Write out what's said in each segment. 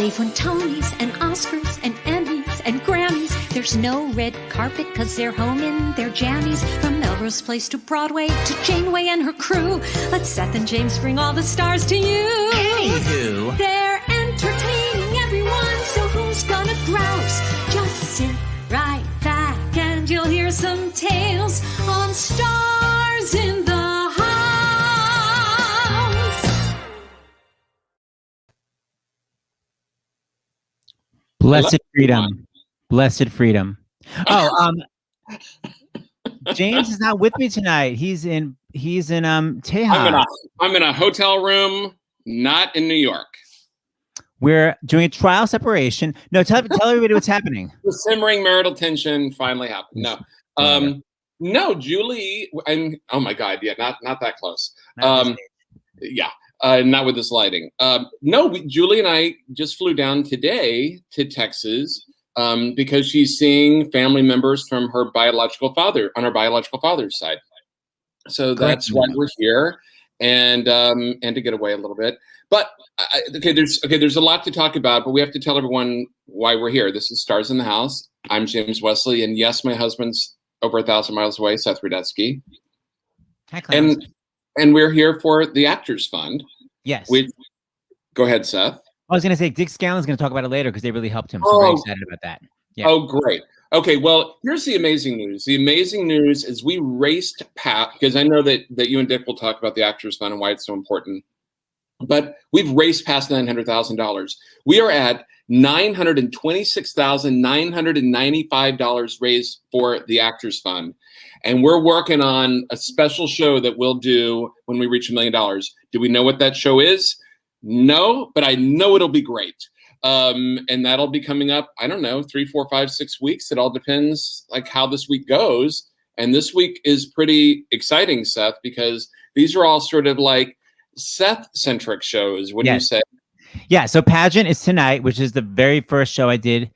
They've won Tonys and Oscars and Emmys and Grammys. There's no red carpet because they're home in their jammies. From Melrose Place to Broadway to Janeway and her crew. Let Seth and James bring all the stars to you. Anywho. They're entertaining everyone, so who's gonna grouse? Just sit right back and you'll hear some tales on Stars in the House. Blessed freedom. Blessed freedom. Oh, James is not with me tonight. He's in Tejas. I'm in a hotel room, not in New York. We're doing a trial separation. No, tell everybody what's happening. The simmering marital tension finally happened. No, Julie. Oh my God, yeah, not that close. Not with this lighting. Julie and I just flew down today to Texas because she's seeing family members from her biological father on her biological father's side. So that's why we're here, and to get away a little bit. But there's a lot to talk about, but we have to tell everyone why we're here. This is Stars in the House. I'm James Wesley, and yes, my husband's over 1,000 miles away, Seth Rudetsky. Hi, Clarence. And we're here for the Actors Fund. Yes. Go ahead, Seth. I was going to say Dick Scanlan's going to talk about it later because they really helped him. So very excited about that. Yeah. Oh, great. Okay, well, here's the amazing news. The amazing news is we raced past, because I know that you and Dick will talk about the Actors Fund and why it's so important, but we've raced past $900,000. We are at $926,995 raised for the Actors Fund. And we're working on a special show that we'll do when we reach $1 million. Do we know what that show is? No, but I know it'll be great. And that'll be coming up, I don't know, 3, 4, 5, 6 weeks. It all depends like how this week goes. And this week is pretty exciting, Seth, because these are all sort of like Seth-centric shows, wouldn't you say? Yeah, so Pageant is tonight, which is the very first show I did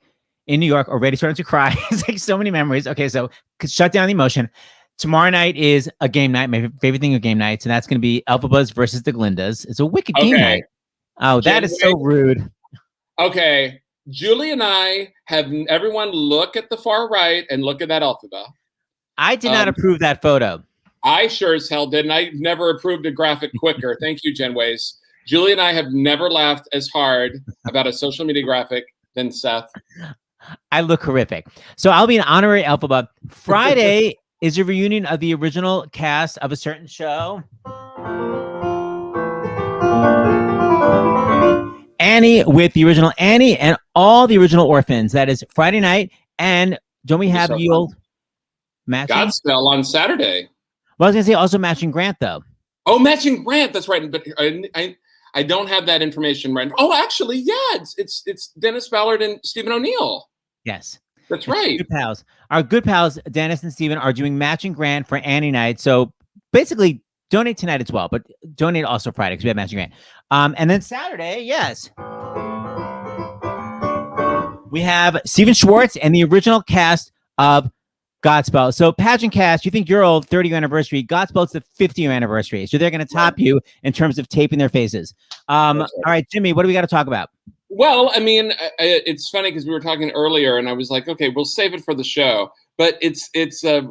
in New York. Already starting to cry. It's like so many memories. Okay, so shut down the emotion. Tomorrow night is a game night, my favorite thing of game nights, and that's going to be Elphabas versus the Glindas. It's a wicked game night. Oh, that is so rude. Okay, Julie and I have everyone look at the far right and look at that Elphaba. I did not approve that photo. I sure as hell did, and I never approved a graphic quicker. Thank you, Jen Wesley. Julie and I have never laughed as hard about a social media graphic than Seth. I look horrific. So I'll be an honorary Elphaba. Friday is a reunion of the original cast of a certain show. Annie with the original Annie and all the original orphans. That is Friday night. And don't we have the old matching? Godspell on Saturday. Well, I was going to say also Matching Grant, though. Oh, Matching Grant. That's right. But I don't have that information right now. Oh, actually, yeah. It's Dennis Ballard and Stephen O'Neill. Yes. That's right. Good pals. Our good pals, Dennis and Stephen, are doing Matching Grant for Annie night. So basically, donate tonight as well, but donate also Friday because we have Matching Grant. And then Saturday, yes. We have Stephen Schwartz and the original cast of Godspell. So Pageant cast, you think your old 30th anniversary, Godspell's the 50th anniversary. So they're going to top you in terms of taping their faces. All right, Jimmy, what do we got to talk about? Well, I mean, it's funny because we were talking earlier and I was like, okay, we'll save it for the show. But it's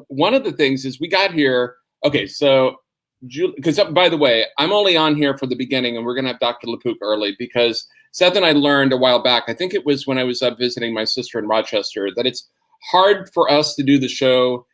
one of the things is we got here. Okay, so because by the way, I'm only on here for the beginning and we're going to have Dr. LaPook early because Seth and I learned a while back, I think it was when I was up visiting my sister in Rochester, that it's hard for us to do the show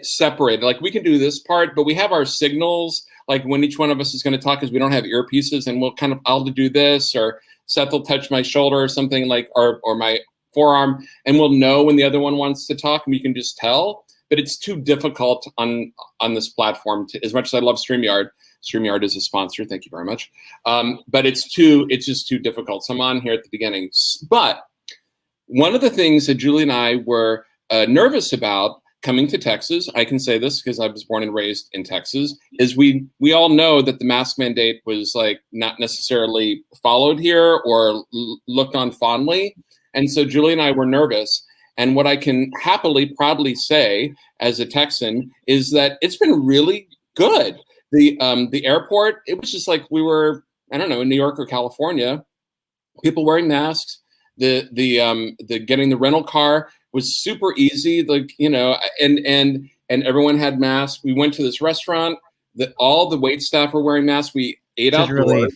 separated. Like we can do this part, but we have our signals, like when each one of us is going to talk because we don't have earpieces and we'll kind of, I'll do this or Seth will touch my shoulder or something like, or my forearm and we'll know when the other one wants to talk and we can just tell. But it's too difficult on this platform. As much as I love StreamYard, StreamYard is a sponsor. Thank you very much. But it's just too difficult. So I'm on here at the beginning. But one of the things that Julie and I were nervous about coming to Texas, I can say this because I was born and raised in Texas, is we all know that the mask mandate was like not necessarily followed here or looked on fondly. And so Julie and I were nervous. And what I can happily, proudly say as a Texan is that it's been really good. The airport, it was just like we were, I don't know, in New York or California, people wearing masks, the getting the rental car was super easy. Like, and everyone had masks. We went to this restaurant that all the wait staff were wearing masks. We ate Such a outdoors. relief.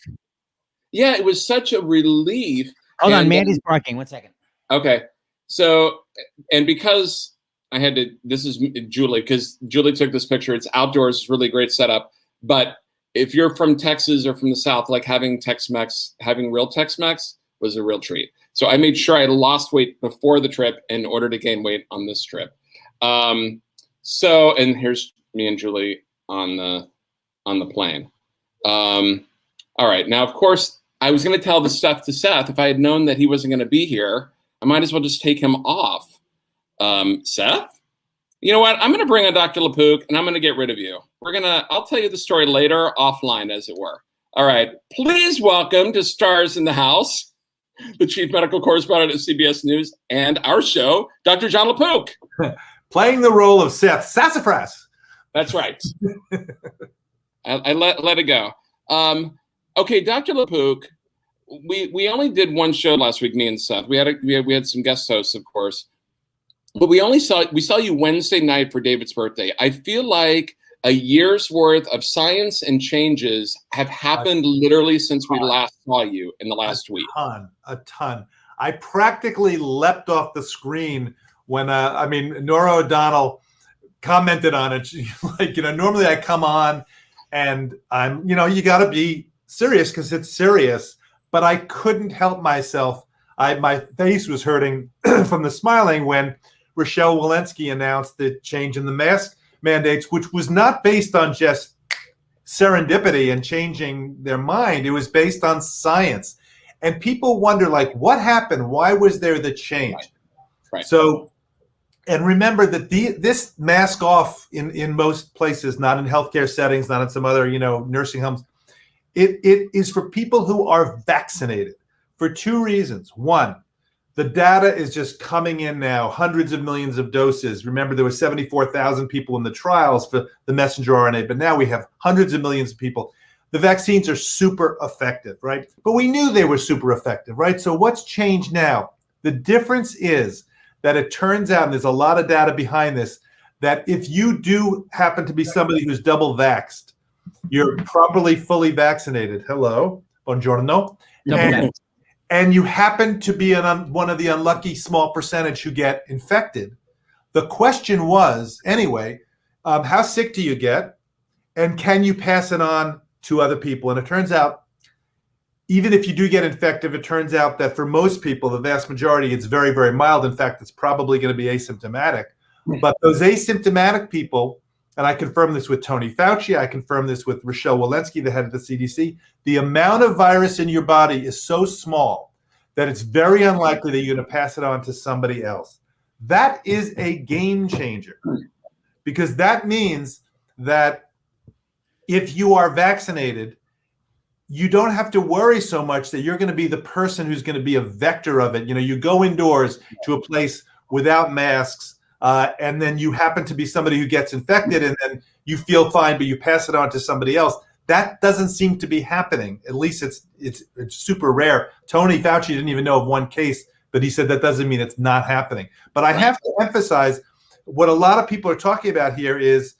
Yeah, it was such a relief. Hold on, Mandy's barking. 1 second. Okay. So, and because this is Julie, because Julie took this picture. It's outdoors. It's really great setup. But if you're from Texas or from the South, like having real Tex-Mex was a real treat. So I made sure I lost weight before the trip in order to gain weight on this trip. So, and here's me and Julie on the plane. All right. Now, of course, I was going to tell the stuff to Seth. If I had known that he wasn't going to be here, I might as well just take him off. Seth, you know what? I'm going to bring on Dr. LaPook, and I'm going to get rid of you. I'll tell you the story later, offline, as it were. All right. Please welcome to Stars in the House, the chief medical correspondent at CBS News and our show, Dr. Jon LaPook. Playing the role of Seth Sassafras. That's right. I let it go. Okay, Dr. LaPook, we only did one show last week, me and Seth. We had some guest hosts, of course, but we saw you Wednesday night for David's birthday. I feel like a year's worth of science and changes have happened literally since we last saw you in the last week. A ton. I practically leapt off the screen when Nora O'Donnell commented on it. Like, normally I come on and I'm, you got to be serious because it's serious, but I couldn't help myself. My face was hurting from the smiling when Rochelle Walensky announced the change in the mask mandates, which was not based on just serendipity and changing their mind. It was based on science. And people wonder, like, what happened? Why was there the change? Right. So, and remember that this mask off in most places, not in healthcare settings, not in some other, nursing homes, it is for people who are vaccinated for two reasons. One, the data is just coming in now, hundreds of millions of doses. Remember, there were 74,000 people in the trials for the messenger RNA, but now we have hundreds of millions of people. The vaccines are super effective, right? But we knew they were super effective, right? So what's changed now? The difference is that it turns out, and there's a lot of data behind this, that if you do happen to be somebody who's double vaxxed, you're properly fully vaccinated. Hello, buongiorno. And you happen to be one of the unlucky small percentage who get infected. The question was, anyway, how sick do you get? And can you pass it on to other people? And it turns out, even if you do get infected, it turns out that for most people, the vast majority, it's very, very mild. In fact, it's probably going to be asymptomatic. But those asymptomatic people, and I confirmed this with Tony Fauci, I confirmed this with Rochelle Walensky, the head of the CDC, the amount of virus in your body is so small that it's very unlikely that you're going to pass it on to somebody else. That is a game changer, because that means that if you are vaccinated, you don't have to worry so much that you're going to be the person who's going to be a vector of it. You go indoors to a place without masks, and then you happen to be somebody who gets infected, and then you feel fine, but you pass it on to somebody else. That doesn't seem to be happening. At least it's super rare. Tony Fauci didn't even know of one case, but he said that doesn't mean it's not happening. But I have to emphasize what a lot of people are talking about here is,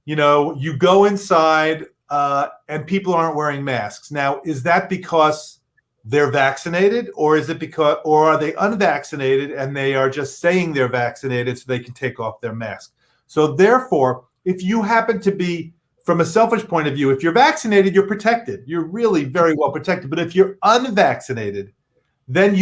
you go inside and people aren't wearing masks. Now, is that because they're vaccinated, or are they unvaccinated and they are just saying they're vaccinated so they can take off their mask? So therefore, if you happen to be, from a selfish point of view, if you're vaccinated, you're protected. You're really very well protected. But if you're unvaccinated, then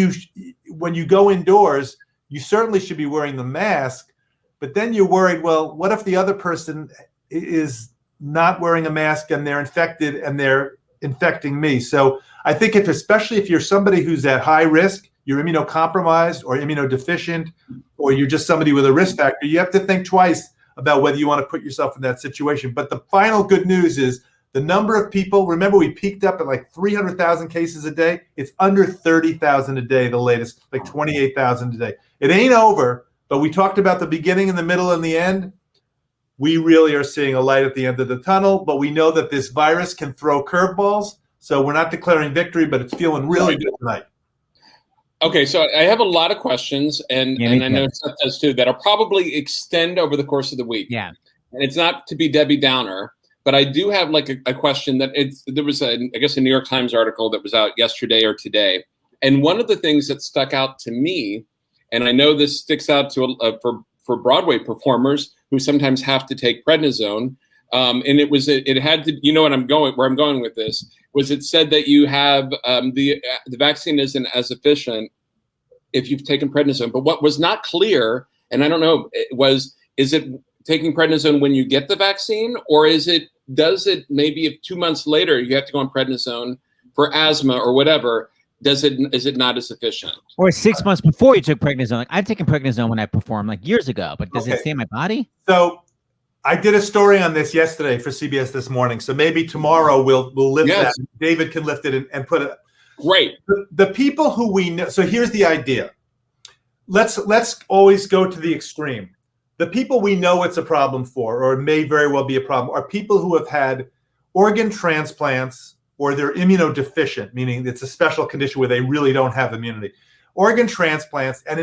when you go indoors, you certainly should be wearing the mask. But then you're worried, well, what if the other person is not wearing a mask and they're infected and they're infecting me? So I think especially if you're somebody who's at high risk, you're immunocompromised or immunodeficient, or you're just somebody with a risk factor, you have to think twice about whether you want to put yourself in that situation. But the final good news is the number of people, remember we peaked up at like 300,000 cases a day. It's under 30,000 a day, the latest, like 28,000 a day. It ain't over, but we talked about the beginning and the middle and the end. We really are seeing a light at the end of the tunnel, but we know that this virus can throw curveballs. So we're not declaring victory, but it's feeling really good tonight. Okay, so I have a lot of questions, and Yeah, me I know too. Seth does too, that'll probably extend over the course of the week. Yeah. And it's not to be Debbie Downer, but I do have like a question that there was a New York Times article that was out yesterday or today. And one of the things that stuck out to me, and I know this sticks out to for Broadway performers who sometimes have to take prednisone, and it had to, you know where I'm going with this, was it said that you have the vaccine isn't as efficient if you've taken prednisone. But what was not clear, and I don't know, is it taking prednisone when you get the vaccine, or does it maybe if 2 months later you have to go on prednisone for asthma or whatever, is it not as efficient? Or 6 months before you took prednisone. Like, I've taken prednisone when I performed like years ago, but does it stay in my body? So I did a story on this yesterday for CBS This Morning. So maybe tomorrow we'll lift that. David can lift it and put it. Great. The people who we know. So here's the idea. Let's always go to the extreme. The people we know it's a problem for, or it may very well be a problem, are people who have had organ transplants or they're immunodeficient, meaning it's a special condition where they really don't have immunity. Organ transplants, and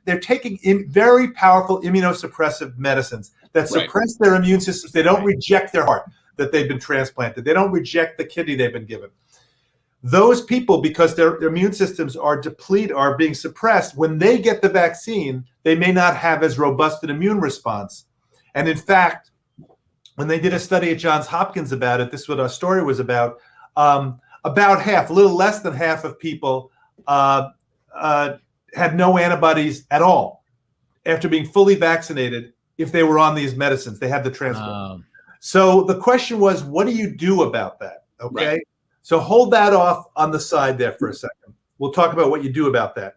they're taking very powerful immunosuppressive medicines that suppress their immune systems. They don't reject their heart that they've been transplanted. They don't reject the kidney they've been given. Those people, because their immune systems are being suppressed, when they get the vaccine, they may not have as robust an immune response. And in fact, when they did a study at Johns Hopkins about it, this is what our story was about half, a little less than half of people had no antibodies at all after being fully vaccinated if they were on these medicines. They had the transplant. So the question was, what do you do about that? Okay. Right. So hold that off on the side there for a second. We'll talk about what you do about that.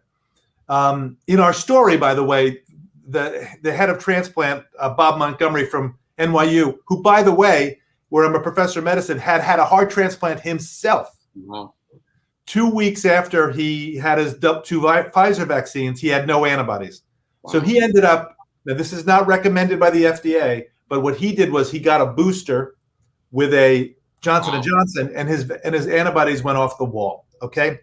In our story, by the way, the head of transplant, Bob Montgomery from NYU, who, by the way, where I'm a professor of medicine, had a heart transplant himself. Wow. 2 weeks after he had his 2 Pfizer vaccines, he had no antibodies. Wow. So he ended up, now this is not recommended by the FDA, but what he did was he got a booster with a Johnson & Johnson, and his antibodies went off the wall, okay?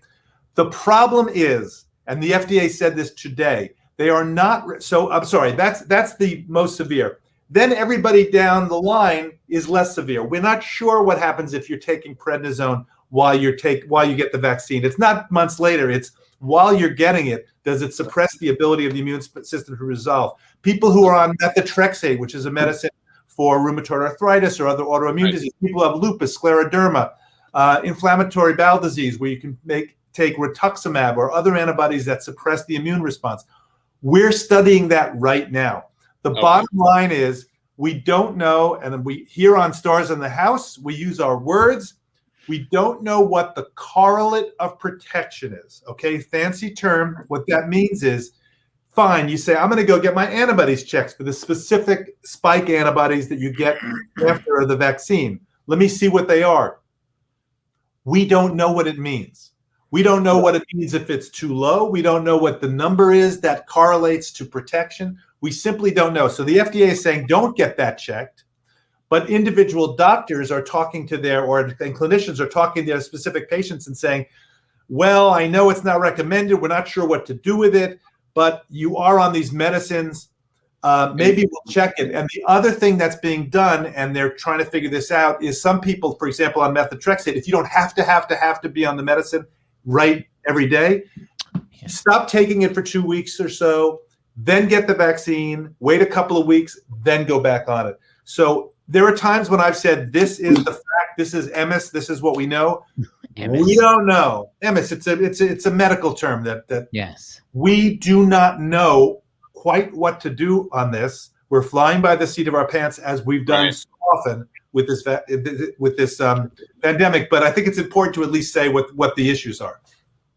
The problem is, and the FDA said this today, they are not, so I'm sorry, that's the most severe. Then everybody down the line is less severe. We're not sure what happens if you're taking prednisone while you get the vaccine. It's not months later, it's while you're getting it, does it suppress the ability of the immune system to resolve? People who are on methotrexate, which is a medicine for rheumatoid arthritis or other autoimmune disease, people who have lupus, scleroderma, inflammatory bowel disease, where you can take rituximab or other antibodies that suppress the immune response. We're studying that right now. The bottom line is we don't know, and we here on Stars in the House, we use our words. We don't know what the correlate of protection is, okay? Fancy term. What that means is, fine, you say, I'm going to go get my antibodies checked for the specific spike antibodies that you get after the vaccine. Let me see what they are. We don't know what it means. We don't know what it means if it's too low. We don't know what the number is that correlates to protection. We simply don't know. So the FDA is saying, don't get that checked. But individual doctors are talking to and clinicians are talking to their specific patients and saying, well, I know it's not recommended. We're not sure what to do with it, but you are on these medicines. Maybe we'll check it. And the other thing that's being done, and they're trying to figure this out, is some people, for example, on methotrexate, if you don't have to be on the medicine right every day, stop taking it for 2 weeks or so, then get the vaccine, wait a couple of weeks, then go back on it. So there are times when I've said, this is the fact, this is MS, this is what we know. MS. We don't know. MS, it's a medical term that yes. We do not know quite what to do on this. We're flying by the seat of our pants, as we've done so often with this pandemic. But I think it's important to at least say what the issues are.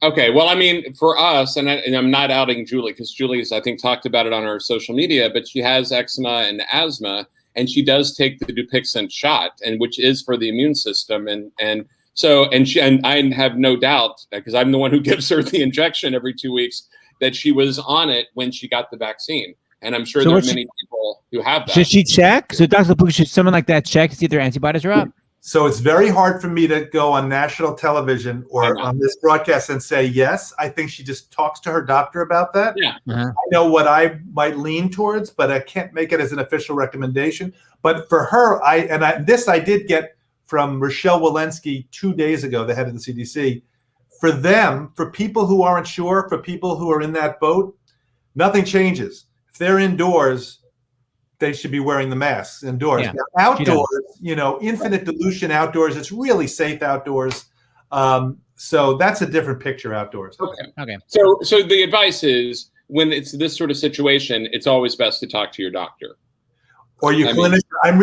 Okay. Well, I mean, for us, and I'm not outing Julie, because Julie's, I think, talked about it on her social media, but she has eczema and asthma, and she does take the Dupixent shot, and which is for the immune system. And I have no doubt, because I'm the one who gives her the injection every 2 weeks, that she was on it when she got the vaccine. And I'm sure there are many people who have that. Should she check? So Dr. LaPook, should someone like that check to see if their antibodies are up? So it's very hard for me to go on national television or on this broadcast and say, yes, I think she just talks to her doctor about that. Yeah. I know what I might lean towards, but I can't make it as an official recommendation. But for her, this I did get from Rochelle Walensky 2 days ago, the head of the CDC. For them, for people who aren't sure, for people who are in that boat, nothing changes. If they're indoors, they should be wearing the masks indoors. Yeah. Now, outdoors, infinite dilution outdoors. It's really safe outdoors. So that's a different picture outdoors. Okay. So the advice is, when it's this sort of situation, it's always best to talk to your doctor. Or your clinician. I'm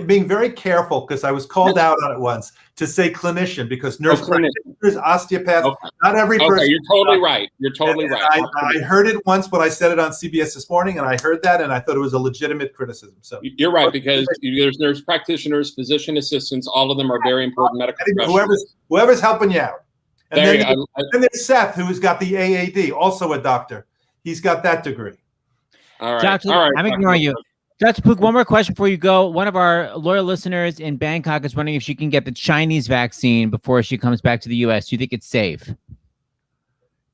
being very careful because I was called out on it once to say clinician, because nurse practitioners, osteopaths, not every person. You're totally right. You're totally right. I heard it once, but I said it on CBS this morning, and I heard that, and I thought it was a legitimate criticism. So you're right, because there's nurse practitioners, physician assistants. All of them are very important medical professionals. Whoever's helping you out. And then there's Seth, who's got the AAD, also a doctor. He's got that degree. All right. Dr. All right. I'm ignoring you. Dr. LaPook, one more question before you go. One of our loyal listeners in Bangkok is wondering if she can get the Chinese vaccine before she comes back to the U.S. Do you think it's safe?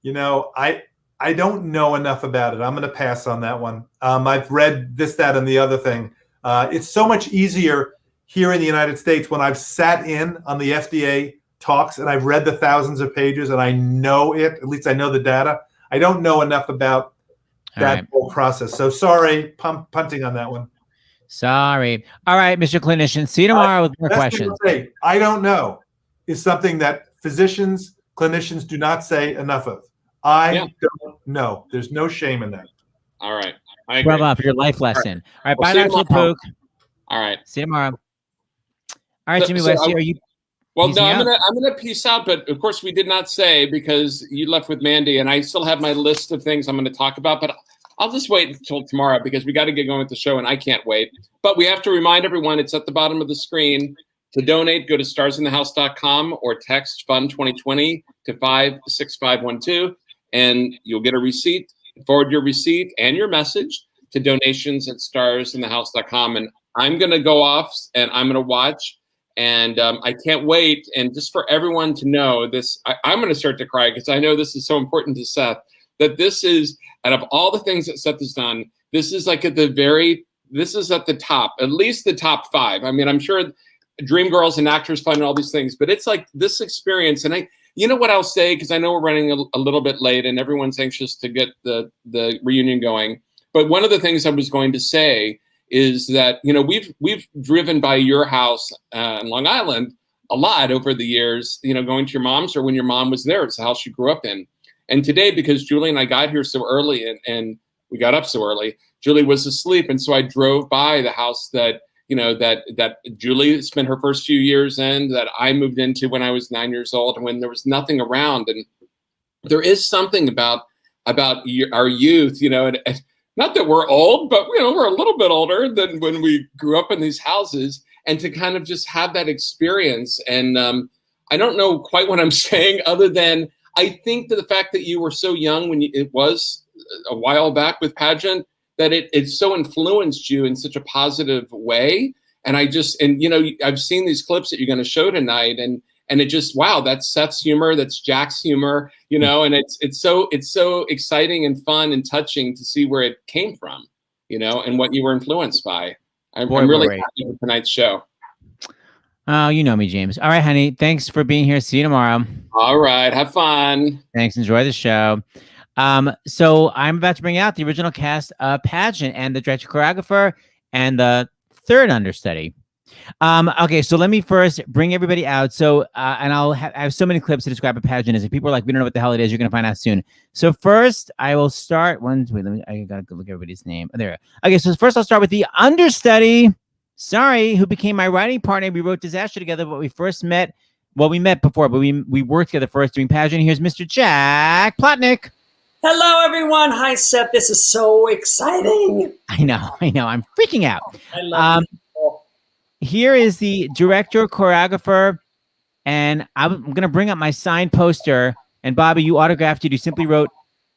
I don't know enough about it. I'm going to pass on that one. I've read this, that, and the other thing. It's so much easier here in the United States when I've sat in on the FDA talks and I've read the thousands of pages and I know it. At least I know the data. I don't know enough about that whole process. So sorry, punting on that one. Sorry. All right, Mr. Clinician. See you tomorrow with more questions. I don't know is something that physicians, clinicians do not say enough of. I don't know. There's no shame in that. All right. I agree. Bravo for your life lesson. All right. Bye, Dr. LaPook. All right. See you tomorrow. All right, Jimmy Wesley, are you? Well, no, I'm gonna peace out, but of course we did not say, because you left with Mandy, and I still have my list of things I'm going to talk about, but I'll just wait until tomorrow because we got to get going with the show, and I can't wait. But we have to remind everyone, it's at the bottom of the screen. To donate, go to starsinthehouse.com or text Fund 2020 to 56512, and you'll get a receipt. Forward your receipt and your message to donations@starsinthehouse.com, and I'm going to go off and I'm going to watch. And I can't wait. And just for everyone to know this, I'm going to start to cry because I know this is so important to Seth, that this is, out of all the things that Seth has done, this is like this is at the top, at least the top 5. I mean, I'm sure Dreamgirls and Actors Fund and all these things, but it's like this experience. And you know what I'll say, because I know we're running a little bit late and everyone's anxious to get the reunion going. But one of the things I was going to say is that, we've driven by your house in Long Island a lot over the years, going to your mom's, or when your mom was there. It's the house you grew up in. And today, because Julie and I got here so early and we got up so early, Julie was asleep. And so I drove by the house that, that Julie spent her first few years in, that I moved into when I was 9 years old, and when there was nothing around. And there is something about our youth, and not that we're old, but we're a little bit older than when we grew up in these houses, and to kind of just have that experience. And I don't know quite what I'm saying, other than I think that the fact that you were so young when it was a while back with Pageant, that it so influenced you in such a positive way. And I've seen these clips that you're going to show tonight, and it just, wow, that's Seth's humor, that's Jack's humor, and it's so exciting and fun and touching to see where it came from, and what you were influenced by. I'm really happy with tonight's show. Oh, you know me, James. All right, honey. Thanks for being here. See you tomorrow. All right. Have fun. Thanks. Enjoy the show. So I'm about to bring out the original cast of Pageant and the director choreographer and the third understudy. Okay, so let me first bring everybody out. So, and I have so many clips to describe a Pageant as. If people are like, we don't know what the hell it is, you're going to find out soon. So first, I will start. I got to look at everybody's name. Oh, there. Okay, so first I'll start with the understudy. Sorry, who became my writing partner. We wrote Disaster together, but we first met. Well, we met before, but we worked together first doing Pageant. Here's Mr. Jack Plotnick. Hello, everyone. Hi, Seth. This is so exciting. I know. I'm freaking out. I love you. Here is the director, choreographer, and I'm going to bring up my signed poster. And Bobby, you autographed it. You simply wrote,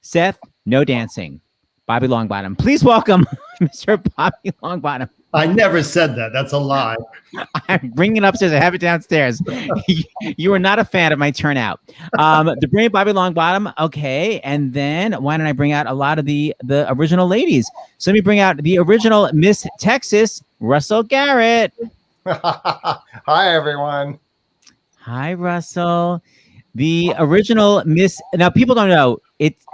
Seth, no dancing. Bobby Longbottom. Please welcome Mr. Bobby Longbottom. I never said that. That's a lie. I'm bringing it upstairs. I have it downstairs. You were not a fan of my turnout. The brilliant Bobby Longbottom. Okay. And then why don't I bring out a lot of the original ladies? So let me bring out the original Miss Texas, Russell Garrett. Hi, everyone. Hi, Russell. The original Miss. Now, people don't know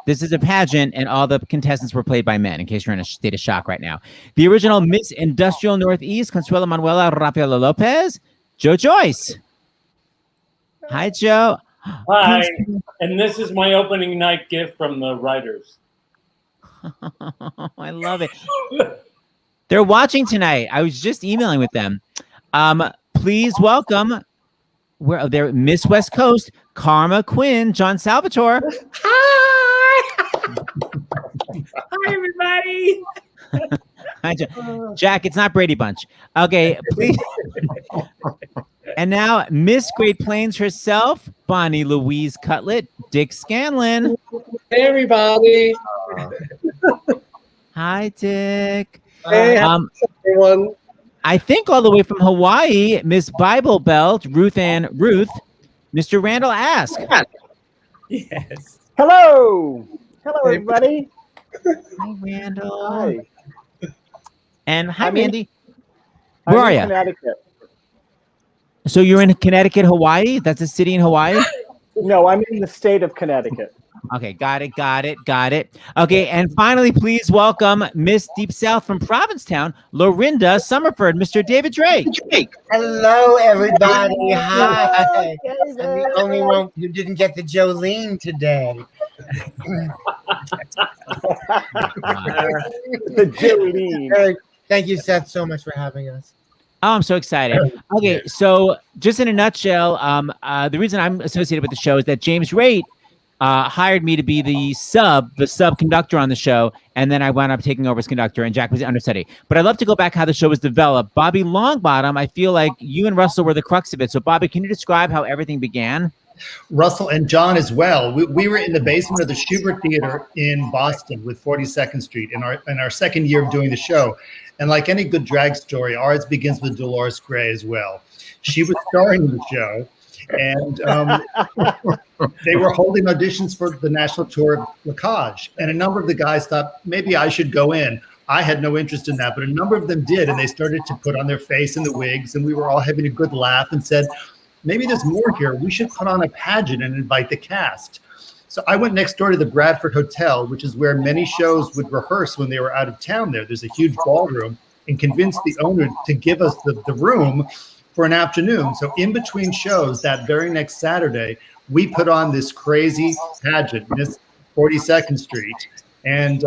this is a pageant, and all the contestants were played by men. In case you're in a state of shock right now, the original Miss Industrial Northeast, Consuelo Manuela Rafaela Lopez, Joyce. Hi, Joe. Hi, and this is my opening night gift from the writers. I love it. They're watching tonight. I was just emailing with them. Please welcome. Where they're Miss West Coast, Karma Quinn, John Salvatore. Hi! Hi, everybody! Hi, Jack. It's not Brady Bunch. Okay, please. And now, Miss Great Plains herself, Bonnie Louise Cutlet, Dick Scanlan. Hey, everybody. Hi, Dick. Hey, everyone. I think all the way from Hawaii, Miss Bible Belt, Ruth, Mr. Randl Ask. Yes. Hello. Hello, everybody. Hi, Randl. Hi. And hi, I'm Mandy. Where are you? Connecticut. So you're in Connecticut, Hawaii? That's a city in Hawaii? No, I'm in the state of Connecticut. Okay, got it. Okay, and finally, please welcome Miss Deep South from Provincetown, Lorinda Summerford, Mr. David Drake. Hello, everybody. Hi. I'm the only one who didn't get the Jolene today. The Jolene. Thank you, Seth, so much for having us. Oh, I'm so excited. Okay, so just in a nutshell, the reason I'm associated with the show is that James Raitt hired me to be the sub conductor on the show, and then I wound up taking over as conductor, and Jack was the understudy. But I'd love to go back how the show was developed. Bobby Longbottom, I feel like you and Russell were the crux of it. So, Bobby, can you describe how everything began? Russell and John as well. We were in the basement of the Schubert Theater in Boston with 42nd Street in our second year of doing the show. And like any good drag story, ours begins with Dolores Gray as well. She was starring in the show. And they were holding auditions for the national tour of Lacage. And a number of the guys thought, maybe I should go in. I had no interest in that, but a number of them did. And they started to put on their face and the wigs. And we were all having a good laugh and said, maybe there's more here. We should put on a pageant and invite the cast. So I went next door to the Bradford Hotel, which is where many shows would rehearse when they were out of town there. There's a huge ballroom, and convinced the owner to give us the room for an afternoon. So in between shows that very next Saturday, we put on this crazy pageant, Miss 42nd Street. And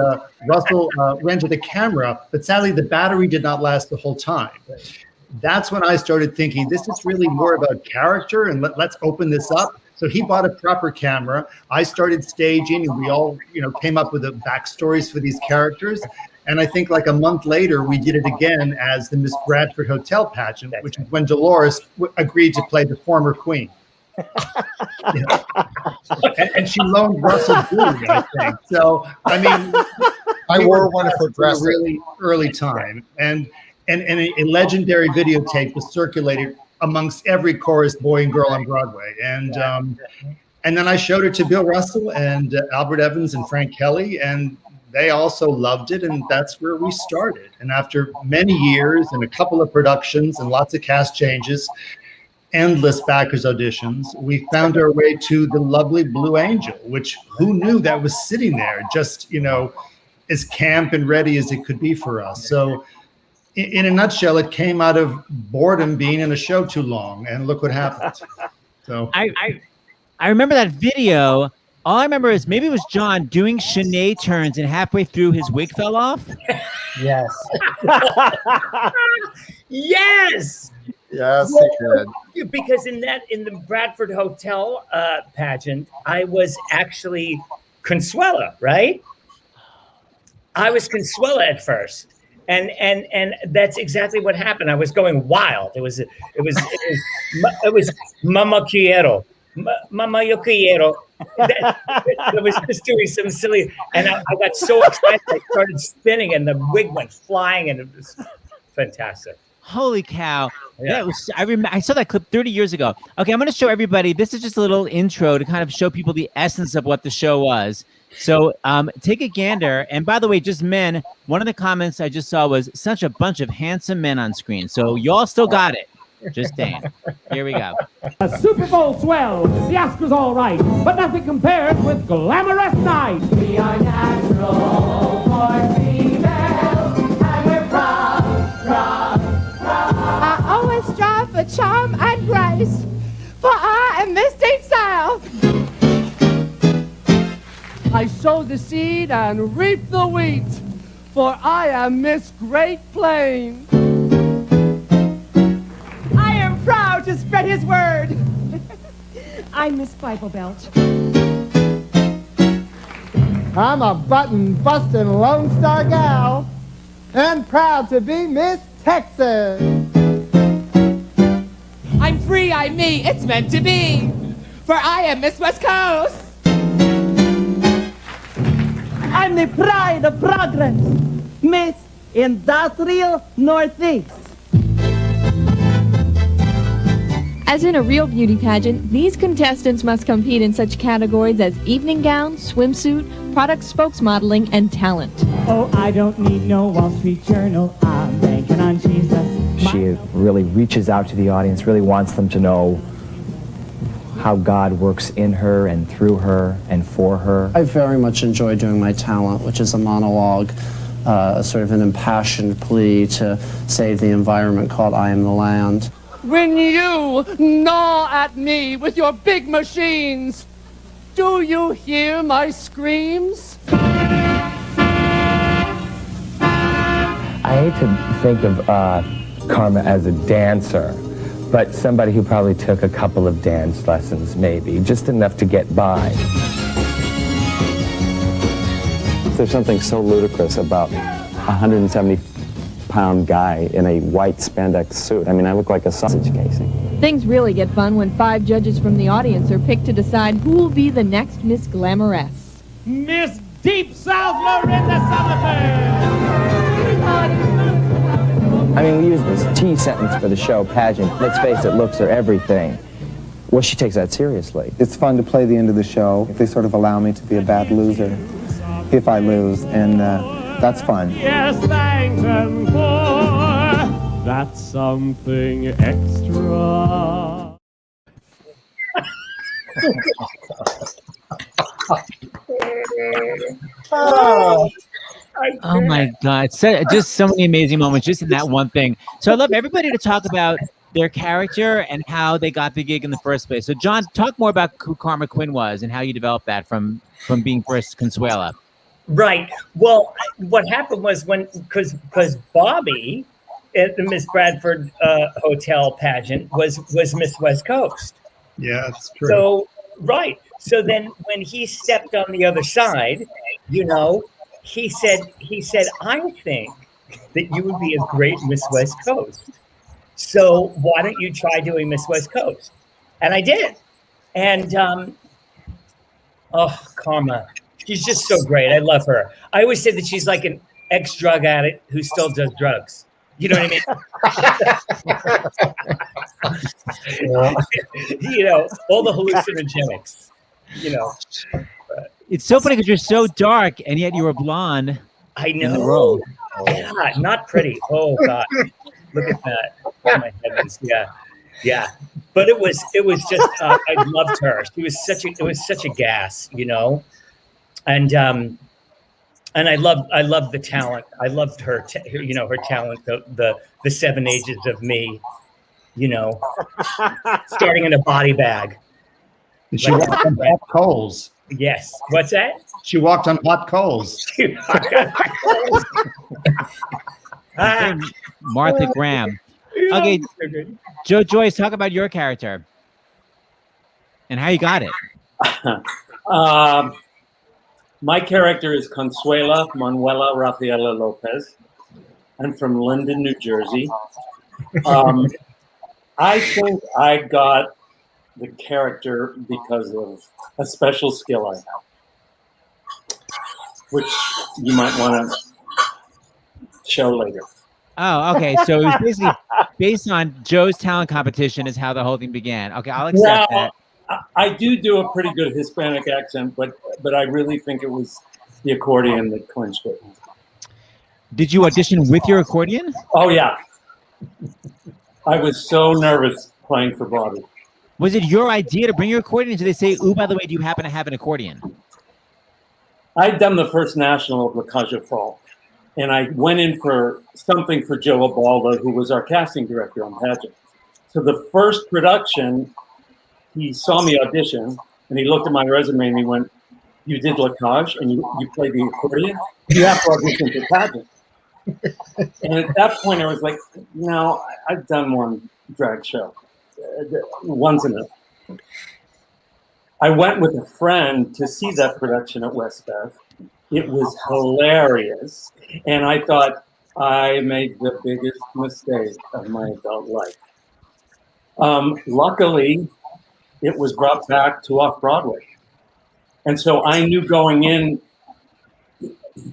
Russell rented a camera, but sadly the battery did not last the whole time. That's when I started thinking, this is really more about character, and let's open this up. So he bought a proper camera. I started staging, and we all, came up with the backstories for these characters. And I think like a month later, we did it again as the Miss Bradford Hotel pageant, which is when Dolores agreed to play the former queen. and she loaned Russell jewelry, I think. So, I mean, I wore one of her dresses. A really early time. And a legendary videotape was circulated amongst every chorus boy and girl on Broadway. And then I showed it to Bill Russell and Albert Evans and Frank Kelly, and they also loved it, and that's where we started. And after many years and a couple of productions and lots of cast changes, endless backers auditions, we found our way to the lovely Blue Angel, which who knew that was sitting there, just, as camp and ready as it could be for us. So in a nutshell, it came out of boredom being in a show too long, and look what happened. So I remember that video. All I remember is maybe it was John doing Sinead turns, and halfway through his wig fell off. Yes. Yes. Yes, it did. Because in the Bradford Hotel pageant, I was actually Consuela, right? I was Consuela at first. And that's exactly what happened. I was going wild. It was Mama Quiero. Mama yo quiero. I was just doing some silly, and I got so excited I started spinning, and the wig went flying, and it was fantastic. Holy cow. Yeah. That was, I saw that clip 30 years ago. Okay, I'm going to show everybody. This is just a little intro to kind of show people the essence of what the show was. So take a gander. And by the way, just men, one of the comments I just saw was such a bunch of handsome men on screen. So y'all still got it. Just saying. Here we go. A Super Bowl swell, the Oscars all right, but nothing compares with Glamorous Night. We are natural born females, and we're proud. I always strive for charm and grace, for I am Miss Deep South. I sow the seed and reap the wheat, for I am Miss Great Plains. I am proud to spread his word. I'm Miss Bible Belt. I'm a button-busting Lone Star gal, and proud to be Miss Texas. I'm free, I'm me, it's meant to be, for I am Miss West Coast. I'm the pride of progress, Miss Industrial Northeast. As in a real beauty pageant, these contestants must compete in such categories as evening gown, swimsuit, product spokesmodeling, and talent. Oh, I don't need no Wall Street Journal, I'm banking on Jesus. She really reaches out to the audience, really wants them to know how God works in her and through her and for her. I very much enjoy doing my talent, which is a monologue, sort of an impassioned plea to save the environment called I Am the Land. When you gnaw at me with your big machines, do you hear my screams? I hate to think of Karma as a dancer, but somebody who probably took a couple of dance lessons, maybe, just enough to get by. There's something so ludicrous about a 170-pound guy in a white spandex suit. I mean, I look like a sausage casing. Things really get fun when 5 judges from the audience are picked to decide who will be the next Miss Glamoress. Miss Deep South Lorinda Salvatore! I mean, we use this T sentence for the show, pageant. Let's face it, looks are everything. Well, she takes that seriously. It's fun to play the end of the show. They sort of allow me to be a bad loser if I lose, and that's fun. Yes, thank them for that something extra. Oh my God. Just so many amazing moments just in that one thing. So I'd love everybody to talk about their character and how they got the gig in the first place. So Jon, talk more about who Karma Quinn was and how you developed that from being first Consuela. Right. Well, what happened was because Bobby at the Miss Bradford Hotel pageant was Miss West Coast. Yeah, that's true. So, right. So then when he stepped on the other side, you know, he said, I think that you would be a great Miss West Coast. So why don't you try doing Miss West Coast? And I did. And, Karma, she's just so great. I love her. I always say that she's like an ex-drug addict who still does drugs. You know what I mean? You know, all the hallucinogenics, you know. It's so funny because you're so dark and yet you were blonde. I know. Yeah, not pretty. Oh God, look at that. Oh my heavens. Yeah, yeah. But it was just I loved her. It was such a gas, you know. And I loved the talent. I loved her, you know, her talent. The 7 ages of me, you know, starting in a body bag. She walked on hot coals. Yes. What's that? She walked on hot coals. Martha Graham. Okay, Joyce, talk about your character and how you got it. My character is Consuela Manuela Rafaela Lopez. I'm from Linden, New Jersey. I think I got the character because of a special skill I have, which you might want to show later. Oh, okay. So it was basically based on Joe's talent competition is how the whole thing began. Okay, I'll accept that. I do a pretty good Hispanic accent, but I really think it was the accordion that clinched it. Did you audition with your accordion? Oh yeah, I was so nervous playing for Bobby. Was it your idea to bring your accordion? Did they say, "Ooh, by the way, do you happen to have an accordion?" I'd done the first national of La Cage aux Folles, and I went in for something for Joe Abaldo, who was our casting director on Pageant. So the first production, he saw me audition, and he looked at my resume and he went, "You did La Cage and you played the accordion? You have to audition for Pageant." And at that point, I was like, "No, I've done one drag show. One's enough." I went with a friend to see that production at West Beth. It was hilarious. And I thought, I made the biggest mistake of my adult life. Luckily, it was brought back to off-Broadway. And so I knew going in,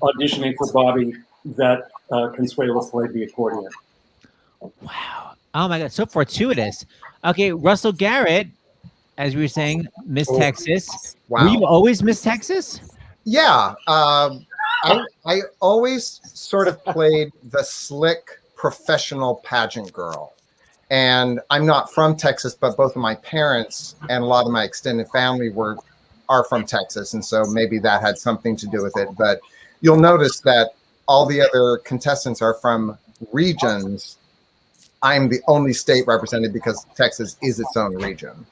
auditioning for Bobby, that Consuelo played the accordion. Wow. Oh my God, so fortuitous. Okay, Russell Garrett, as we were saying, Miss Texas. Wow. Were you always Miss Texas? Yeah. I always sort of played the slick professional pageant girl. And I'm not from Texas, but both of my parents and a lot of my extended family are from Texas. And so maybe that had something to do with it. But you'll notice that all the other contestants are from regions. I'm the only state represented because Texas is its own region,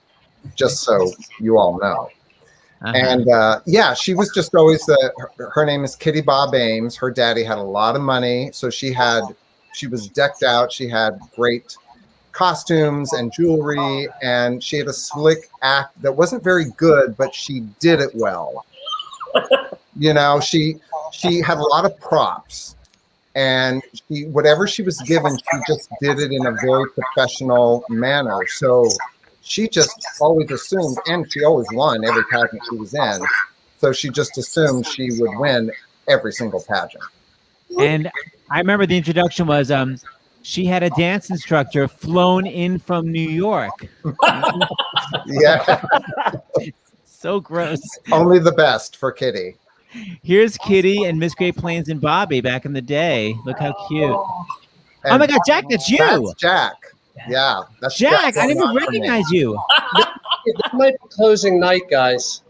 just so you all know. And yeah, she was just always her name is Kitty Bob Ames. Her daddy had a lot of money. So she was decked out. She had great costumes and jewelry, and she had a slick act that wasn't very good, but she did it well. You know, she had a lot of props, and whatever she was given, she just did it in a very professional manner. So she just always assumed, and she always won every pageant she was in. So she just assumed she would win every single pageant. And I remember the introduction was she had a dance instructor flown in from New York. Yeah. So gross. Only the best for Kitty. Here's Kitty and Miss Great Plains and Bobby back in the day. Look how cute. Oh my God, Jack, that's you. That's Jack. Yeah. That's Jack. I didn't even recognize you. That might be closing night, guys.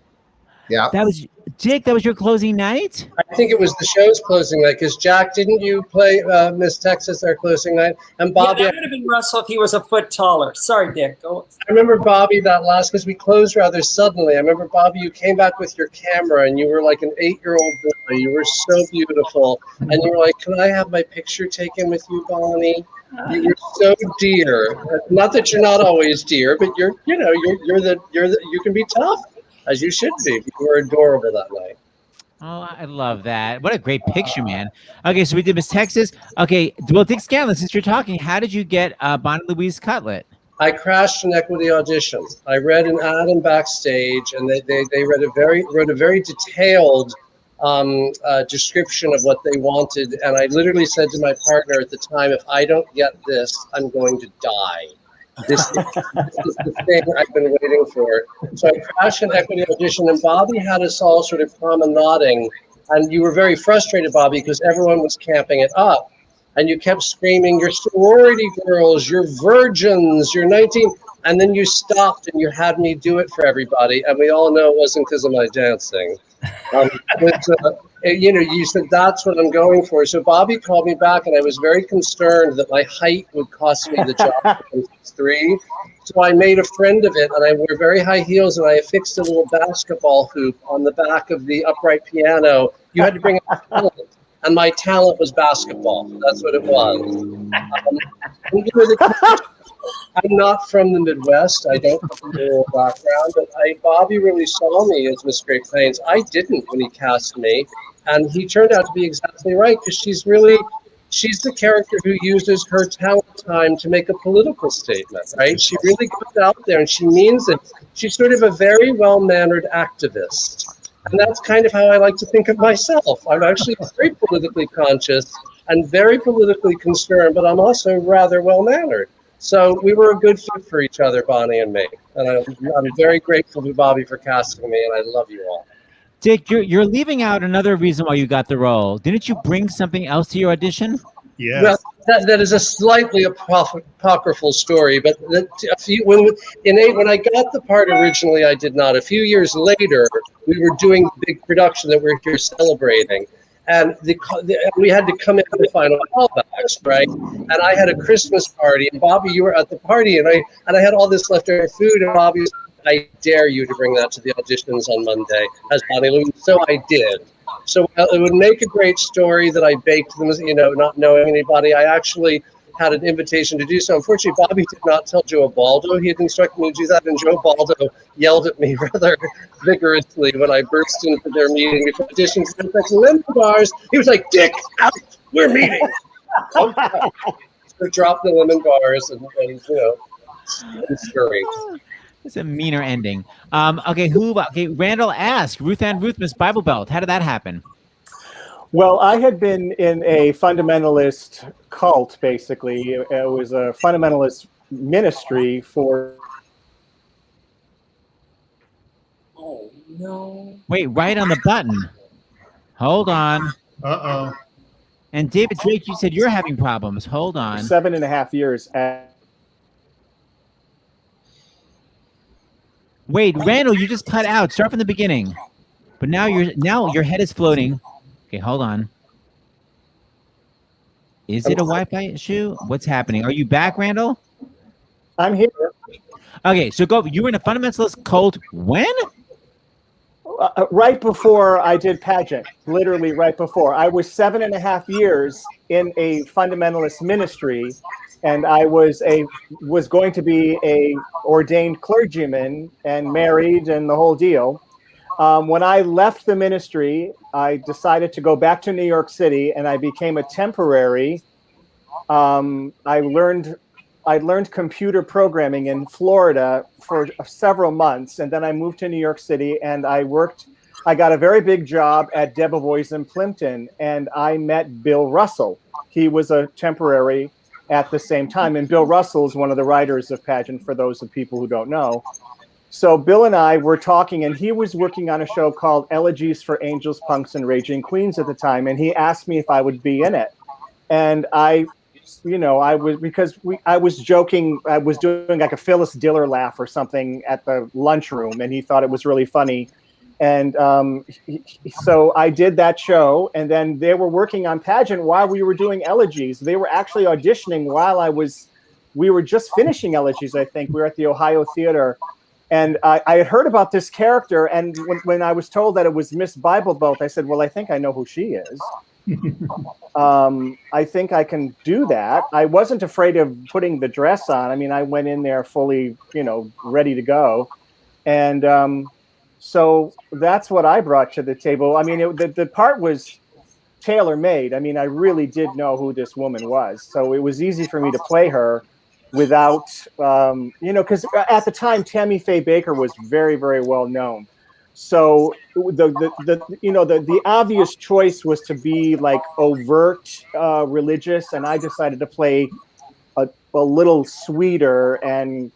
Yeah. That was Jake. That was your closing night? I think it was the show's closing night because Jack, didn't you play Miss Texas their closing night? And Bobby, that would have been Russell if he was a foot taller. Sorry, Dick. Go. I remember Bobby that last because we closed rather suddenly. I remember Bobby, you came back with your camera and you were like an 8-year-old boy. You were so beautiful, and you were like, "Can I have my picture taken with you, Bonnie?" You were so dear. Not that you're not always dear, but you can be tough, as you should be. You were adorable that night. Oh, I love that. What a great picture, man. Okay, so we did Miss Texas. Okay, well, Dick Scanlan, since you're talking, how did you get Bonnie Louise Cutlet? I crashed an equity audition. I read an ad in Backstage, and they wrote a very detailed description of what they wanted, and I literally said to my partner at the time, "If I don't get this, I'm going to die. This is the thing I've been waiting for." So I crashed an equity audition, and Bobby had us all sort of promenading, and you were very frustrated, Bobby, because everyone was camping it up, and you kept screaming, "You're sorority girls, you're virgins, you're 19," and then you stopped and you had me do it for everybody, and we all know it wasn't because of my dancing. You said that's what I'm going for. So Bobby called me back, and I was very concerned that my height would cost me the job from 6'3". So I made a friend of it, and I wore very high heels, and I affixed a little basketball hoop on the back of the upright piano. You had to bring a talent, and my talent was basketball. That's what it was. I'm not from the Midwest. I don't have a rural background, but Bobby really saw me as Miss Great Plains. I didn't when he cast me, and he turned out to be exactly right because she's the character who uses her talent time to make a political statement, right? She really goes out there and she means it. She's sort of a very well-mannered activist. And that's kind of how I like to think of myself. I'm actually very politically conscious, and very politically concerned, but I'm also rather well-mannered. So we were a good fit for each other, Bonnie and me. And I'm very grateful to Bobby for casting me, and I love you all. Dick, you're leaving out another reason why you got the role. Didn't you bring something else to your audition? Yes. Well, that is a slightly apocryphal story, but when I got the part originally, I did not. A few years later, we were doing the big production that we're here celebrating, and we had to come in for the final callbacks, right? And I had a Christmas party, and Bobby, you were at the party, and I had all this leftover food, and Bobby said, I dare you to bring that to the auditions on Monday as Bonnie Lou. So I did. So it would make a great story that I baked them, not knowing anybody. I actually had an invitation to do so. Unfortunately, Bobby did not tell Joe Baldo. He had instructed me to do that, and Joe Baldo yelled at me rather vigorously when I burst into their meeting before auditions. He was like, lemon bars. He was like, Dick, out. We're meeting. So drop the lemon bars and scurry. It's a meaner ending. Okay, Randl asked, Ruth Ann Ruth, Miss Bible Belt. How did that happen? Well, I had been in a fundamentalist cult, basically. It was a fundamentalist ministry for... Oh, no. Wait, right on the button. Hold on. Uh-oh. And David Drake, you said you're having problems. Hold on. 7.5 years. Wait, Randl, you just cut out. Start from the beginning. But now your head is floating. Okay, hold on. Is it a Wi-Fi issue? What's happening? Are you back, Randl? I'm here. Okay, so go. You were in a fundamentalist cult when? Right before I did pageant. Literally right before. I was 7.5 years in a fundamentalist ministry, and I was going to be a ordained clergyman and married and the whole deal. When I left the ministry, I decided to go back to New York City, and I became a temporary. I learned computer programming in Florida for several months, and then I moved to New York City, and I got a very big job at Debevoise and Plimpton, and I met Bill Russell. He was a temporary at the same time, and Bill Russell is one of the writers of Pageant, for those of people who don't know. So Bill and I were talking, and he was working on a show called Elegies for Angels, Punks, and Raging Queens at the time, and he asked me if I would be in it. And I was joking, I was doing like a Phyllis Diller laugh or something at the lunchroom, and he thought it was really funny. And so I did that show, and then they were working on Pageant while we were doing Elegies. They were actually auditioning while we were just finishing Elegies, I think. We were at the Ohio Theater. And I had heard about this character, and when I was told that it was Miss Bible Belt, I said, well, I think I know who she is. I think I can do that. I wasn't afraid of putting the dress on. I mean, I went in there fully, ready to go. And so that's what I brought to the table. I mean, the part was tailor-made. I mean, I really did know who this woman was. So it was easy for me to play her without, because at the time, Tammy Faye Baker was very, very well known. So the obvious choice was to be like overt religious, and I decided to play a little sweeter and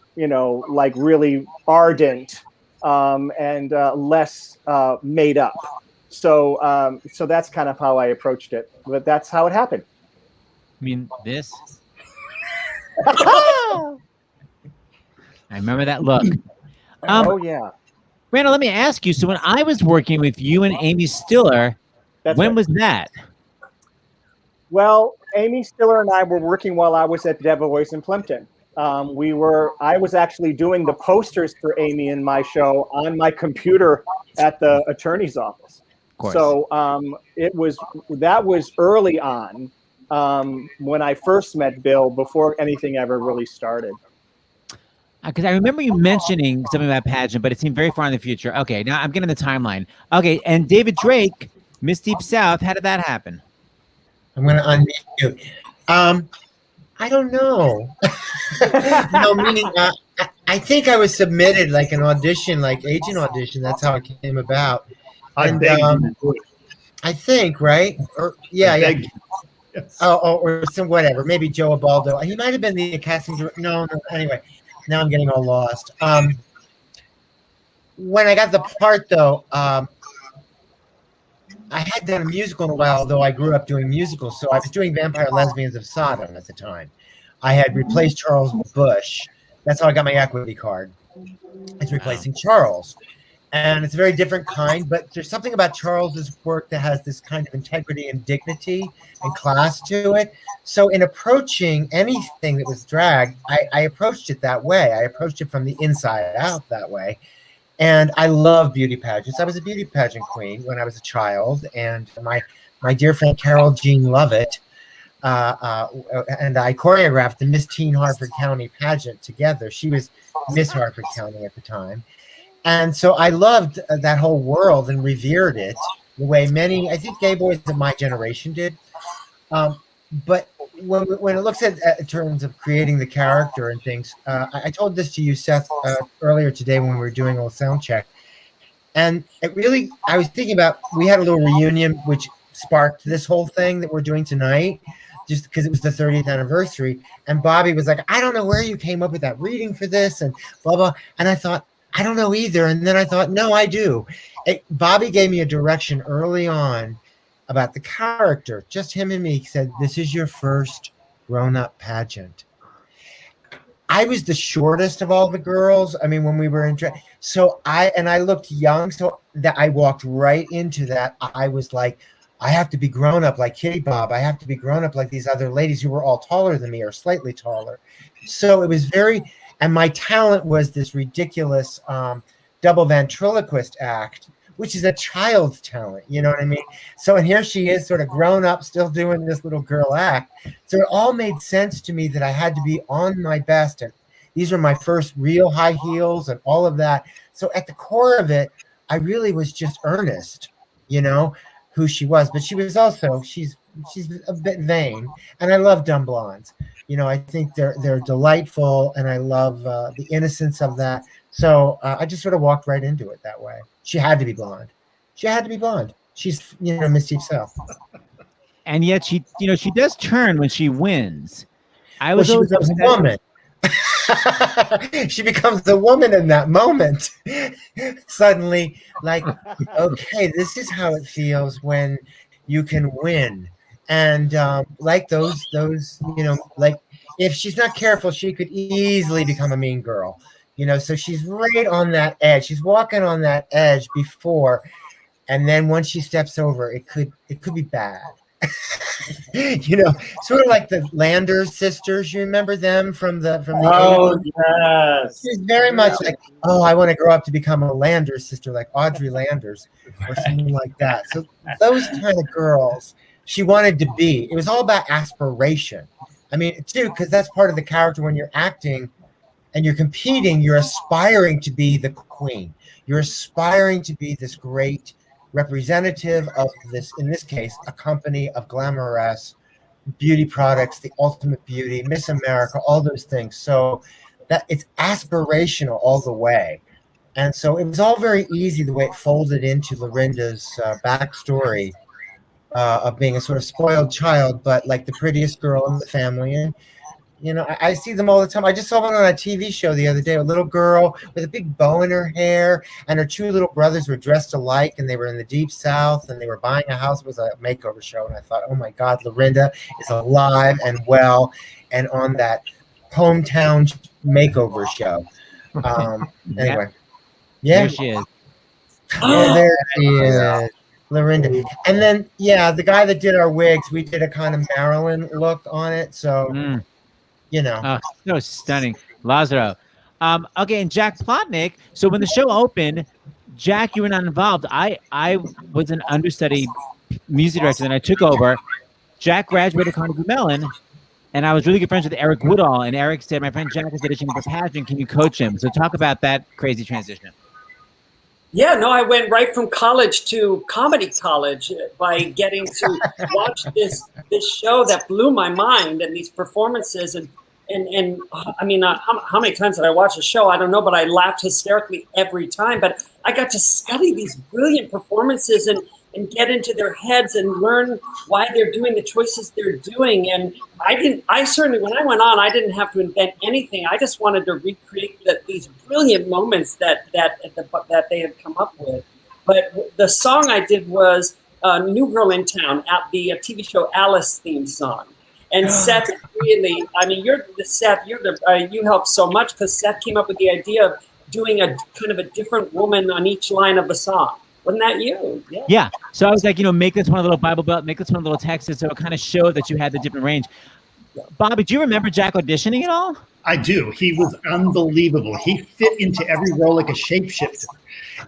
like really ardent and less made up. So that's kind of how I approached it, but that's how it happened. I mean, this. I remember that look. Oh yeah. Randl, let me ask you. So when I was working with you and Amy Stiller, when was that? Well, Amy Stiller and I were working while I was at Debevoise and Plimpton. I was actually doing the posters for Amy in my show on my computer at the attorney's office. Of course. So that was early on when I first met Bill, before anything ever really started. Because I remember you mentioning something about Pageant, but it seemed very far in the future. Okay, now I'm getting the timeline. Okay, and David Drake, Miss Deep South, how did that happen? I'm going to unmute you. I don't know. Meaning I think I was submitted like an audition, like agent audition. That's how it came about. I think, right? Yeah. or some whatever, maybe Joe Abaldo. He might have been the casting director. No. Anyway, now I'm getting all lost. When I got the part, though, I had done a musical in a while, though I grew up doing musicals. So I was doing Vampire Lesbians of Sodom at the time. I had replaced Charles Bush. That's how I got my equity card. It's replacing Charles. And it's a very different kind, but there's something about Charles's work that has this kind of integrity and dignity and class to it. So in approaching anything that was drag, I approached it that way. I approached it from the inside out that way. And I love beauty pageants. I was a beauty pageant queen when I was a child. And my dear friend Carol Jean Lovett and I choreographed the Miss Teen Harford County pageant together. She was Miss Harford County at the time. And so I loved that whole world and revered it the way many, I think, gay boys of my generation did. But when it looks at in terms of creating the character and things, I told this to you, Seth, earlier today when we were doing a little sound check. And it really, I was thinking about, we had a little reunion which sparked this whole thing that we're doing tonight, just because it was the 30th anniversary. And Bobby was like, I don't know where you came up with that reading for this and blah, blah. And I thought, I don't know either. And then I thought, no, I do. Bobby gave me a direction early on about the character, just him and me. He said, this is your first grown-up pageant. I was the shortest of all the girls. I mean, when we were in drag, so I looked young, so that I walked right into that. I was like, I have to be grown up like Kitty Bob. I have to be grown up like these other ladies who were all taller than me or slightly taller. So it was very, and my talent was this ridiculous double ventriloquist act, which is a child's talent. You know what I mean? So, and here she is sort of grown up, still doing this little girl act. So it all made sense to me that I had to be on my best. And these were my first real high heels and all of that. So at the core of it, I really was just earnest, you know, who she was. But she was also, she's a bit vain. And I love dumb blondes. You know, I think they're delightful, and I love the innocence of that. So I just sort of walked right into it that way. She had to be blonde. She had to be blonde. She's, you know, Misty self. And yet she does turn when she wins. She becomes a woman. She becomes a woman in that moment. Suddenly, like, okay, this is how it feels when you can win. And like those, you know, like if she's not careful, she could easily become a mean girl, you know. So she's right on that edge. She's walking on that edge before, and then once she steps over, it could be bad. You know, sort of like the Landers sisters. You remember them from the Oh 80s? Yes. She's very much like, oh, I want to grow up to become a Landers sister, like Audrey Landers or something like that. So those kind of girls she wanted to be. It was all about aspiration. I mean, too, because that's part of the character when you're acting and you're competing, you're aspiring to be the queen. You're aspiring to be this great representative of this, in this case, a company of glamorous beauty products, the ultimate beauty, Miss America, all those things. So that it's aspirational all the way. And so it was all very easy the way it folded into Lorinda's backstory. Of being a sort of spoiled child, but like the prettiest girl in the family. And, you know, I see them all the time. I just saw one on a TV show the other day, a little girl with a big bow in her hair, and her two little brothers were dressed alike, and they were in the Deep South, and they were buying a house. It was a makeover show, and I thought, oh my God, Lorinda is alive and well and on that hometown makeover show. Anyway. Yeah. There she is. Yeah, there she is. Lorinda. And then, yeah, the guy that did our wigs, we did a kind of Marilyn look on it. So, you know. Oh, so stunning. Lazaro. Okay, and Jack Plotnick. So when the show opened, Jack, you were not involved. I was an understudy music director, and I took over. Jack graduated Carnegie Mellon, and I was really good friends with Eric Woodall. And Eric said, my friend Jack is auditioning for pageant. Can you coach him? So talk about that crazy transition. Yeah, no, I went right from college to comedy college by getting to watch this show that blew my mind and these performances. And and I mean, how many times did I watch the show? I don't know, but I laughed hysterically every time. But I got to study these brilliant performances and get into their heads and learn why they're doing the choices they're doing. And I certainly, when I went on, I didn't have to invent anything. I just wanted to recreate these brilliant moments that they had come up with. But the song I did was New Girl in Town, at the TV show Alice theme song. And Seth really, I mean, you helped so much because Seth came up with the idea of doing a kind of a different woman on each line of the song. Wasn't that you? Yeah. So I was like, make this one a little Bible Belt, make this one a little Texas, so it kind of showed that you had the different range. Bobby, do you remember Jack auditioning at all? I do. He was unbelievable. He fit into every role like a shapeshifter.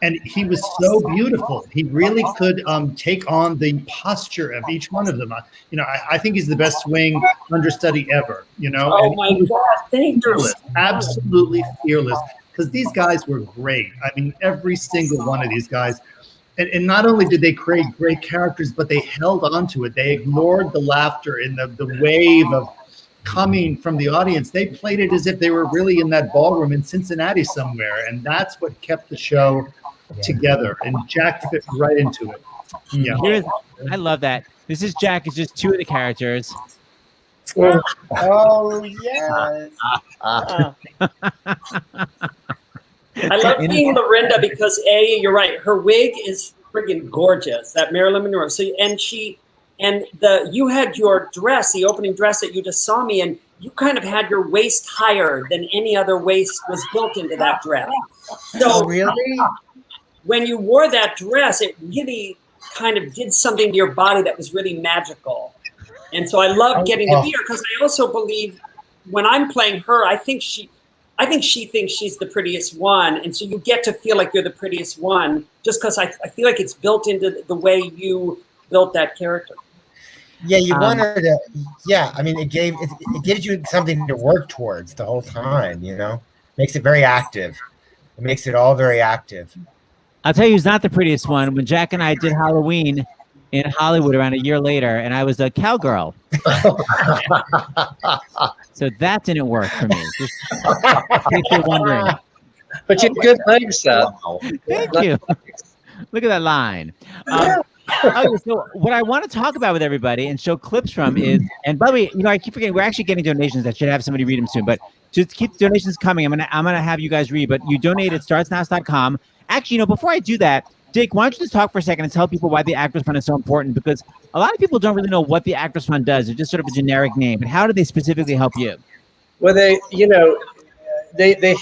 And he was so beautiful. He really could take on the posture of each one of them. I think he's the best swing understudy ever. Oh my God! Thank you. Absolutely fearless. Because these guys were great. I mean, every single one of these guys. And not only did they create great characters, but they held on to it. They ignored the laughter and the wave of coming from the audience. They played it as if they were really in that ballroom in Cincinnati somewhere. And that's what kept the show together. And Jack fit right into it. Yeah. I love that. This is Jack. It's just two of the characters. Oh, yes. I love being Lorinda because you're right. Her wig is friggin' gorgeous. That Marilyn Monroe. So you had your dress, the opening dress that you just saw me in. You kind of had your waist higher than any other waist was built into that dress. So really, when you wore that dress, it really kind of did something to your body that was really magical. And so I love getting to be her because I also believe when I'm playing her, I think she thinks she's the prettiest one. And so you get to feel like you're the prettiest one just because I feel like it's built into the way you built that character. Yeah, you wanted to. Yeah, I mean, it gives you something to work towards the whole time. Makes it very active. It makes it all very active. I'll tell you, who's not the prettiest one. When Jack and I did Halloween in Hollywood around a year later, and I was a cowgirl. So that didn't work for me. Just in case you're wondering. But you had good legs, Seth. Thank you. Look at that line. So what I want to talk about with everybody and show clips from is, and by the way, I keep forgetting, we're actually getting donations. I should have somebody read them soon, but just keep the donations coming. I'm gonna have you guys read, but you donate at startsnows.com. Actually, before I do that, Dick, why don't you just talk for a second and tell people why the Actors Fund is so important? Because a lot of people don't really know what the Actors Fund does. It's just sort of a generic name. But how do they specifically help you? Well, they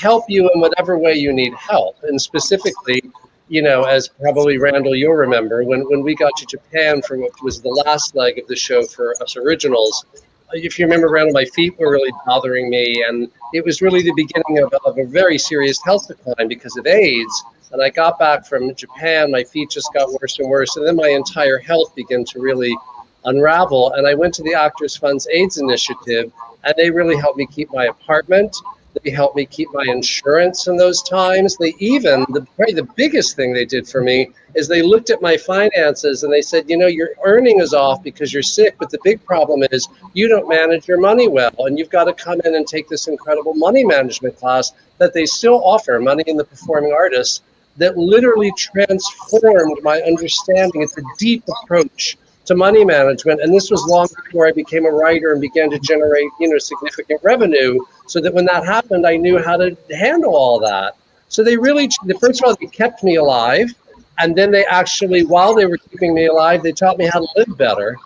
help you in whatever way you need help. And specifically, as probably Randl, you'll remember, when we got to Japan for what was the last leg of the show for us originals, if you remember, Randl, my feet were really bothering me. And it was really the beginning of a very serious health decline because of AIDS. And I got back from Japan, my feet just got worse and worse. And then my entire health began to really unravel. And I went to the Actors Fund's AIDS initiative, and they really helped me keep my apartment. They helped me keep my insurance in those times. They even, probably the biggest thing they did for me is they looked at my finances and they said, your earning is off because you're sick, but the big problem is you don't manage your money well, and you've got to come in and take this incredible money management class that they still offer, Money in the Performing Artist, that literally transformed my understanding. It's a deep approach to money management. And this was long before I became a writer and began to generate, significant revenue, so that when that happened, I knew how to handle all that. So they really, first of all, they kept me alive. And then they actually, while they were keeping me alive, they taught me how to live better.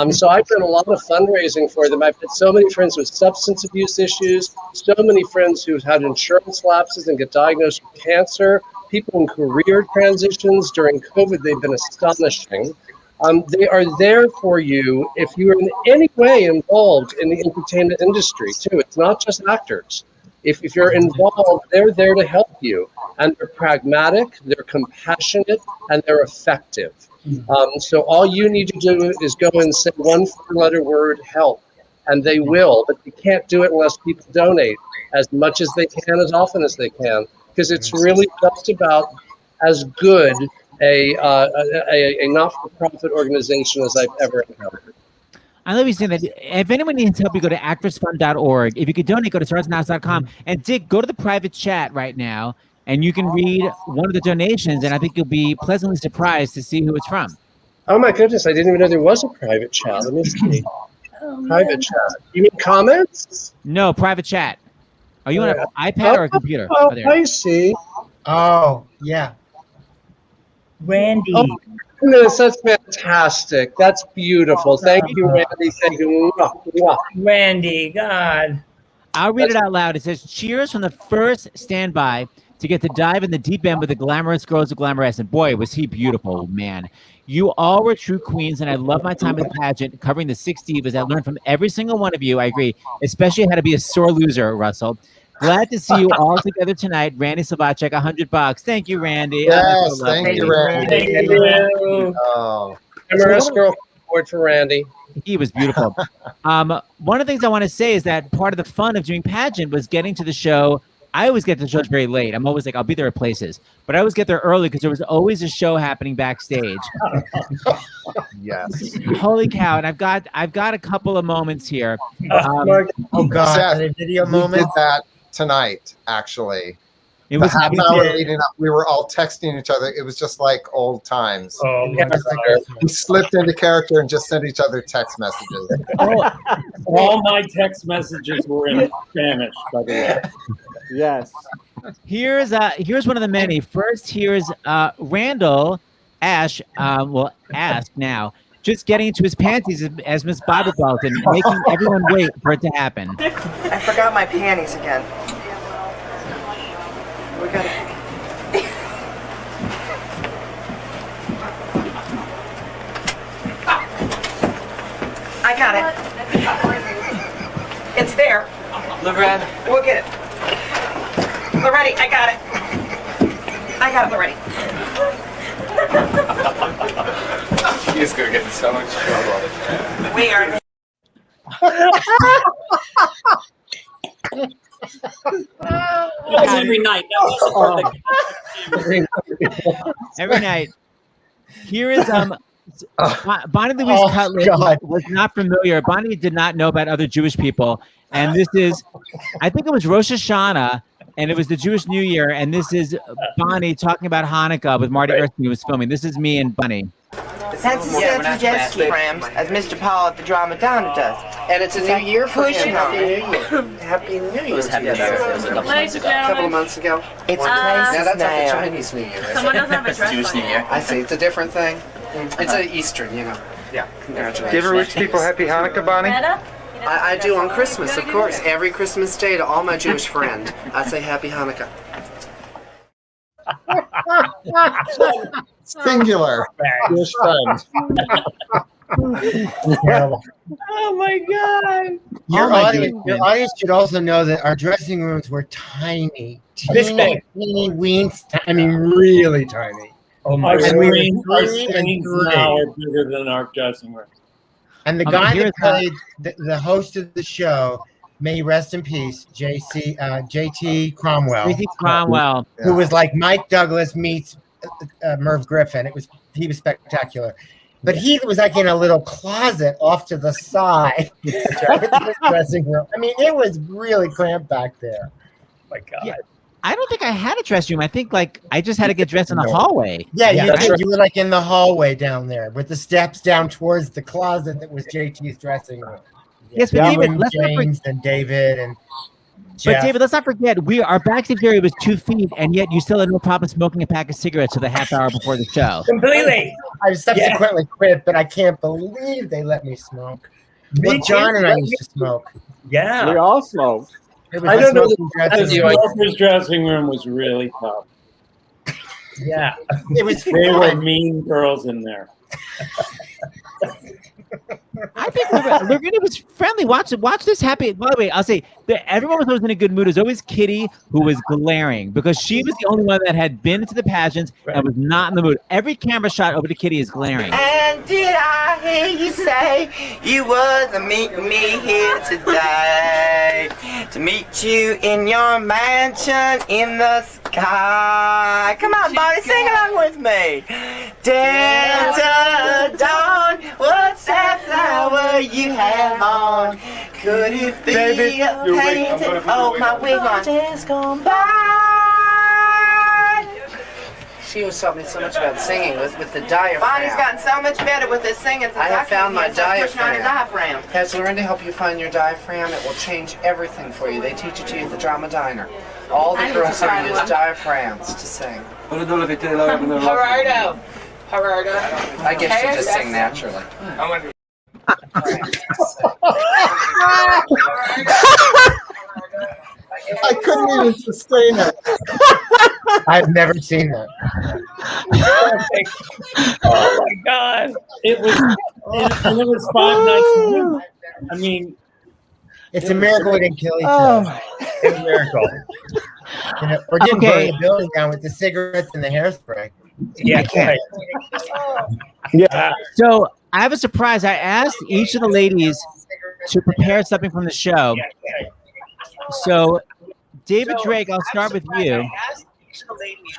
So I've done a lot of fundraising for them. I've had so many friends with substance abuse issues, so many friends who've had insurance lapses and get diagnosed with cancer, people in career transitions. During COVID, they've been astonishing. They are there for you if you're in any way involved in the entertainment industry, too. It's not just actors. If you're involved, they're there to help you. And they're pragmatic, they're compassionate, and they're effective. So all you need to do is go and say one four-letter word, help, and they will. But you can't do it unless people donate as much as they can, as often as they can, because it's really just about as good a not-for-profit organization as I've ever encountered. I love you saying that. If anyone needs help, you go to actorsfund.org. If you could donate, go to starsandhouse.com. And Dick, go to the private chat right now, and you can read one of the donations, and I think you'll be pleasantly surprised to see who it's from. Oh my goodness, I didn't even know there was a private chat. Let me see. Private chat. You mean comments? No, private chat. Are you on an iPad or a computer? Oh, I see. Oh, yeah. Randy. Oh, goodness, that's fantastic. That's beautiful. Thank you, Randy. Thank you. Randy, God. I'll read it out loud. It says, cheers from the first standby to get to dive in the deep end with the glamorous girls of Glamorous. And boy, was he beautiful, man. You all were true queens, and I love my time at the pageant covering the 6 divas. I learned from every single one of you. I agree, especially how to be a sore loser, Russell. Glad to see you all together tonight. Randy Salvatore, $100. Thank you, Randy. Yes, thank you, Randy. Thank you. Oh. Glamorous girl award for Randy. He was beautiful. One of the things I want to say is that part of the fun of doing pageant was getting to the show. I always get to the shows very late. I'm always like, I'll be there at places, but I always get there early because there was always a show happening backstage. Yes. Holy cow! And I've got a couple of moments here. Oh God! Seth, A video we moment. did that tonight, actually. It was half hour leading up. We were all texting each other. It was just like old times. Oh, We slipped into character and just sent each other text messages. All my text messages were in Spanish, by the way. Yes. Here's one of the many. First, here's Randl Ash. Will ask now. Just getting into his panties as Miss Bible Belt and making everyone wait for it to happen. I forgot my panties again. We gotta. I got it. It's there. Loretta. We'll get it. Loretta, I got it. I got it, Loretta. He's gonna get in so much trouble. We are. That was every night. That wasn't Every night. Here is Bonnie Louise Cutler was not familiar. Bonnie did not know about other Jewish people, and this is, I think it was Rosh Hashanah, and it was the Jewish New Year, and this is Bonnie talking about Hanukkah with Marty Erskine, who was filming. This is me and Bunny. That's the Seth Rudetsky Rams, as Mr. Paul at the Drama Donna does. And it's a new year for him. Happy New Year. Happy New Year. It was Happy New Year. It was a couple months ago. A couple of months ago. It's now places that's now. like the Chinese New Year. Someone doesn't have a dress Jewish on. New Year. I see. It's a different thing. It's an Eastern, you know. Yeah. Congratulations. Do you ever wish people happy Hanukkah, Bonnie? I do on Christmas, of course. Every Christmas day to all my Jewish friends. I say Happy Hanukkah. Singular. Jewish friend. Oh my God. Your audience should also know that our dressing rooms were tiny. This big. Teeny weens. I mean, really tiny. Oh my Our God. screens And now are bigger than our dressing room. And the guy that played the host of the show, may he rest in peace, JT Cromwell. JT Cromwell. Who was like Mike Douglas meets Merv Griffin. He was spectacular. But he was like in a little closet off to the side. Dressing room. I mean, it was really cramped back there. Oh my God. Yeah. I don't think I had a dress room. I think I just had to get dressed in the hallway. Yeah, you were like in the hallway down there with the steps down towards the closet that was JT's dressing room. Yes, but David, let's not James and David and Jeff. But David, let's not forget, our backstage area was 2 feet, and yet you still had no problem smoking a pack of cigarettes for the half hour before the show. Completely. I subsequently quit, but I can't believe they let me smoke. Well, John and I used to smoke. Yeah. We all smoked. I don't know. The smoker's dressing room was really tough. Yeah. It was They were mean girls in there. I think Lorena was friendly. Watch this happy. By the way, I'll say that everyone was always in a good mood. It was always Kitty who was glaring because she was the only one that had been to the pageants and was not in the mood. Every camera shot over to Kitty is glaring. And did I hear you say you wasn't meeting me here today to meet you in your mansion in the sky? Come on, Bonnie, sing along with me. Delta Dawn, what's that flower you have on? Could it be David, a your wig. I'm painted? gonna put Oh, your my wig wig on. on. Just gone by. She was taught me so much about singing with the diaphragm. Bonnie's gotten so much better with his singing since I have found my pushing on your diaphragm. diaphragm. Has Lorinda help you find your diaphragam? It will change everything for you. They teach it to you at the Drama Diner. All the I need girls to here find use one. diaphragms to sing. Gerardo. I guess you just sing naturally. I couldn't even sustain it. I've never seen that. Oh my God! It was 5 nights a week. I mean, It's a miracle we didn't kill each Oh. other. It's a miracle. Or didn't Okay. burn the building down with the cigarettes and the hairspray. Yeah, I can't. Yeah. So I have a surprise. I asked each of the ladies to prepare something from the show. So, David Drake, I'll start with you.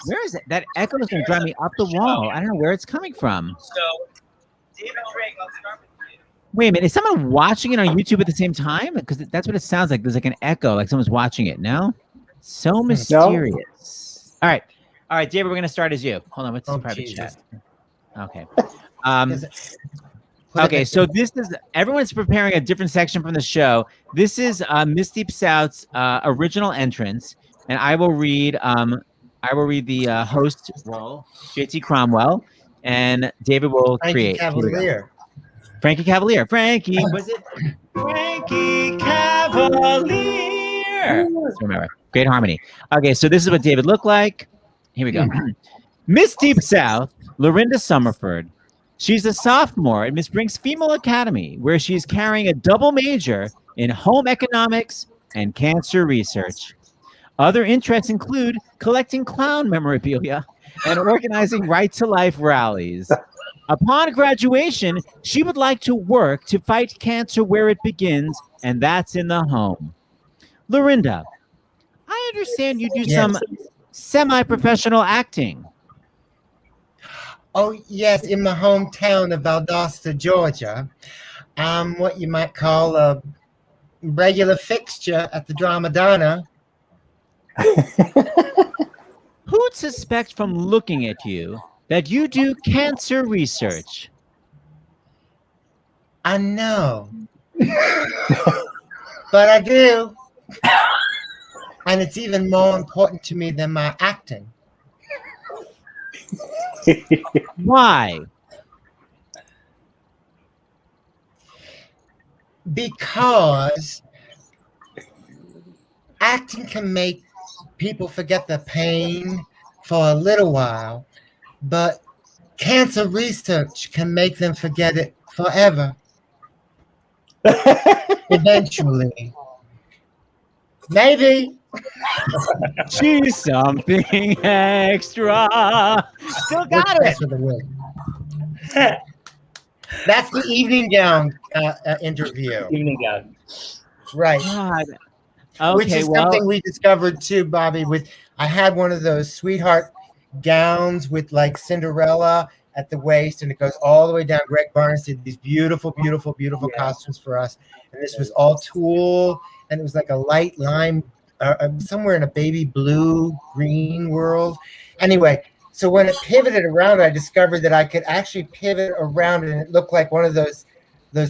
Where is it? That echo is going to drive me up the wall. I don't know where it's coming from. Wait a minute. Is someone watching it on YouTube at the same time? Because that's what it sounds like. There's like an echo, like someone's watching it. No? So mysterious. All right. All right, David, we're going to start as you. Hold on. What's this private Jesus. chat? Okay. Okay, so this is everyone's preparing a different section from the show. This is Miss Deep South's original entrance, and I will read the host role, JT Cromwell, and David will Frankie create. Here we go. Cavalier. Frankie Cavalier. Frankie, was it Frankie Cavalier? Let's remember. Great harmony. Okay, so this is what David looked like. Here we go. Miss Deep South, Lorinda Summerford. She's a sophomore at Miss Brink's Female Academy, where she's carrying a double major in home economics and cancer research. Other interests include collecting clown memorabilia and organizing Right to Life rallies. Upon graduation, she would like to work to fight cancer where it begins, and that's in the home. Lorinda, I understand you do some semi-professional acting. Oh, yes, in my hometown of Valdosta, Georgia. I'm what you might call a regular fixture at the Drama Diner. Who'd suspect from looking at you that you do cancer research? I know. But I do. And it's even more important to me than my acting. Why? Because acting can make people forget the pain for a little while, but cancer research can make them forget it forever. Eventually. Maybe. She's something extra. Still got it. That's the evening gown interview. Evening gown. Right. God. Which Okay, is well, something we discovered too, Bobby. I had one of those sweetheart gowns with like Cinderella at the waist, and it goes all the way down. Greg Barnes did these beautiful, beautiful, beautiful costumes for us, and this was all tulle, and it was like a light lime, somewhere in a baby blue green world. Anyway, so when it pivoted around, I discovered that I could actually pivot around, and it looked like one of those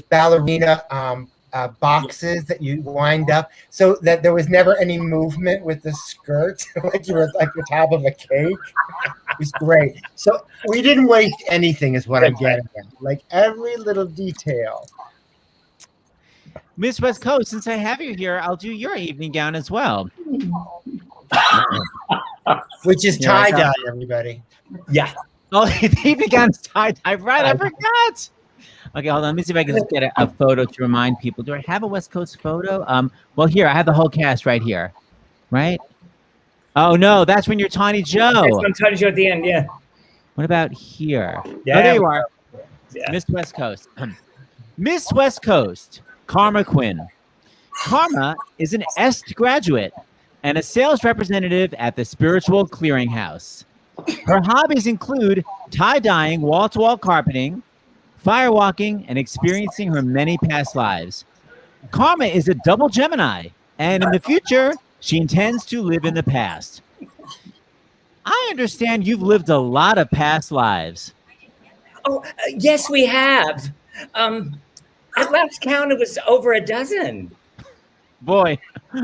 ballerina boxes that you wind up, so that there was never any movement with the skirt, like you were like the top of a cake. It was great. So we didn't waste anything, is what I'm getting at. Like every little detail. Miss West Coast, since I have you here, I'll do your evening gown as well. Which is tie-dye, everybody. Yeah. Oh, the evening gown is tie-dye. Right, I forgot. Okay, hold on. Let me see if I can just get a photo to remind people. Do I have a West Coast photo? Well, here, I have the whole cast right here. Right? Oh, no, that's when you're Tiny Joe. That's when Tiny Joe at the end, yeah. What about here? Yeah. Oh, there you are. Yeah. Miss West Coast. Miss West Coast, Karma Quinn. Karma is an EST graduate and a sales representative at the Spiritual Clearinghouse. Her hobbies include tie-dyeing wall-to-wall carpeting, firewalking, and experiencing her many past lives. Karma is a double Gemini, and in the future, she intends to live in the past. I understand you've lived a lot of past lives. Oh, yes, we have. At last count, it was over a dozen. Boy,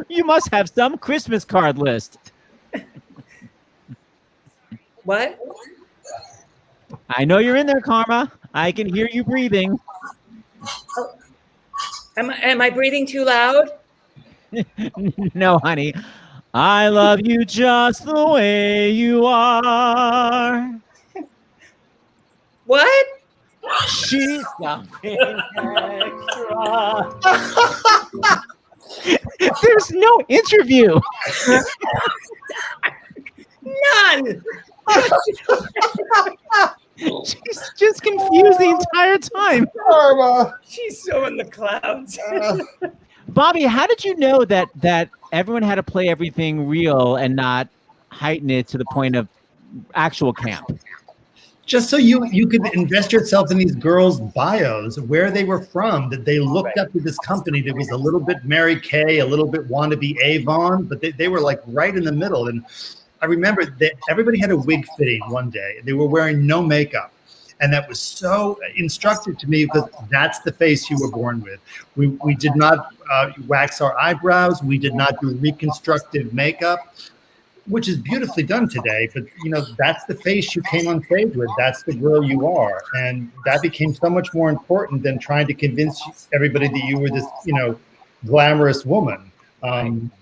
you must have some Christmas card list. What? I know you're in there, Karma. I can hear you breathing. Oh, am I breathing too loud? No, honey. I love you just the way you are. What? She's something extra. There's no interview. None. She's just confused the entire time. She's so in the clouds. Bobby, how did you know that everyone had to play everything real and not heighten it to the point of actual camp? Just so you could invest yourself in these girls' bios, where they were from, that they looked up to this company that was a little bit Mary Kay, a little bit wannabe Avon, but they were like right in the middle. And I remember that everybody had a wig fitting one day. They were wearing no makeup. And that was so instructive to me because that's the face you were born with. We did not wax our eyebrows. We did not do reconstructive makeup, which is beautifully done today. But, you know, that's the face you came on stage with. That's the girl you are. And that became so much more important than trying to convince everybody that you were this, you know, glamorous woman. And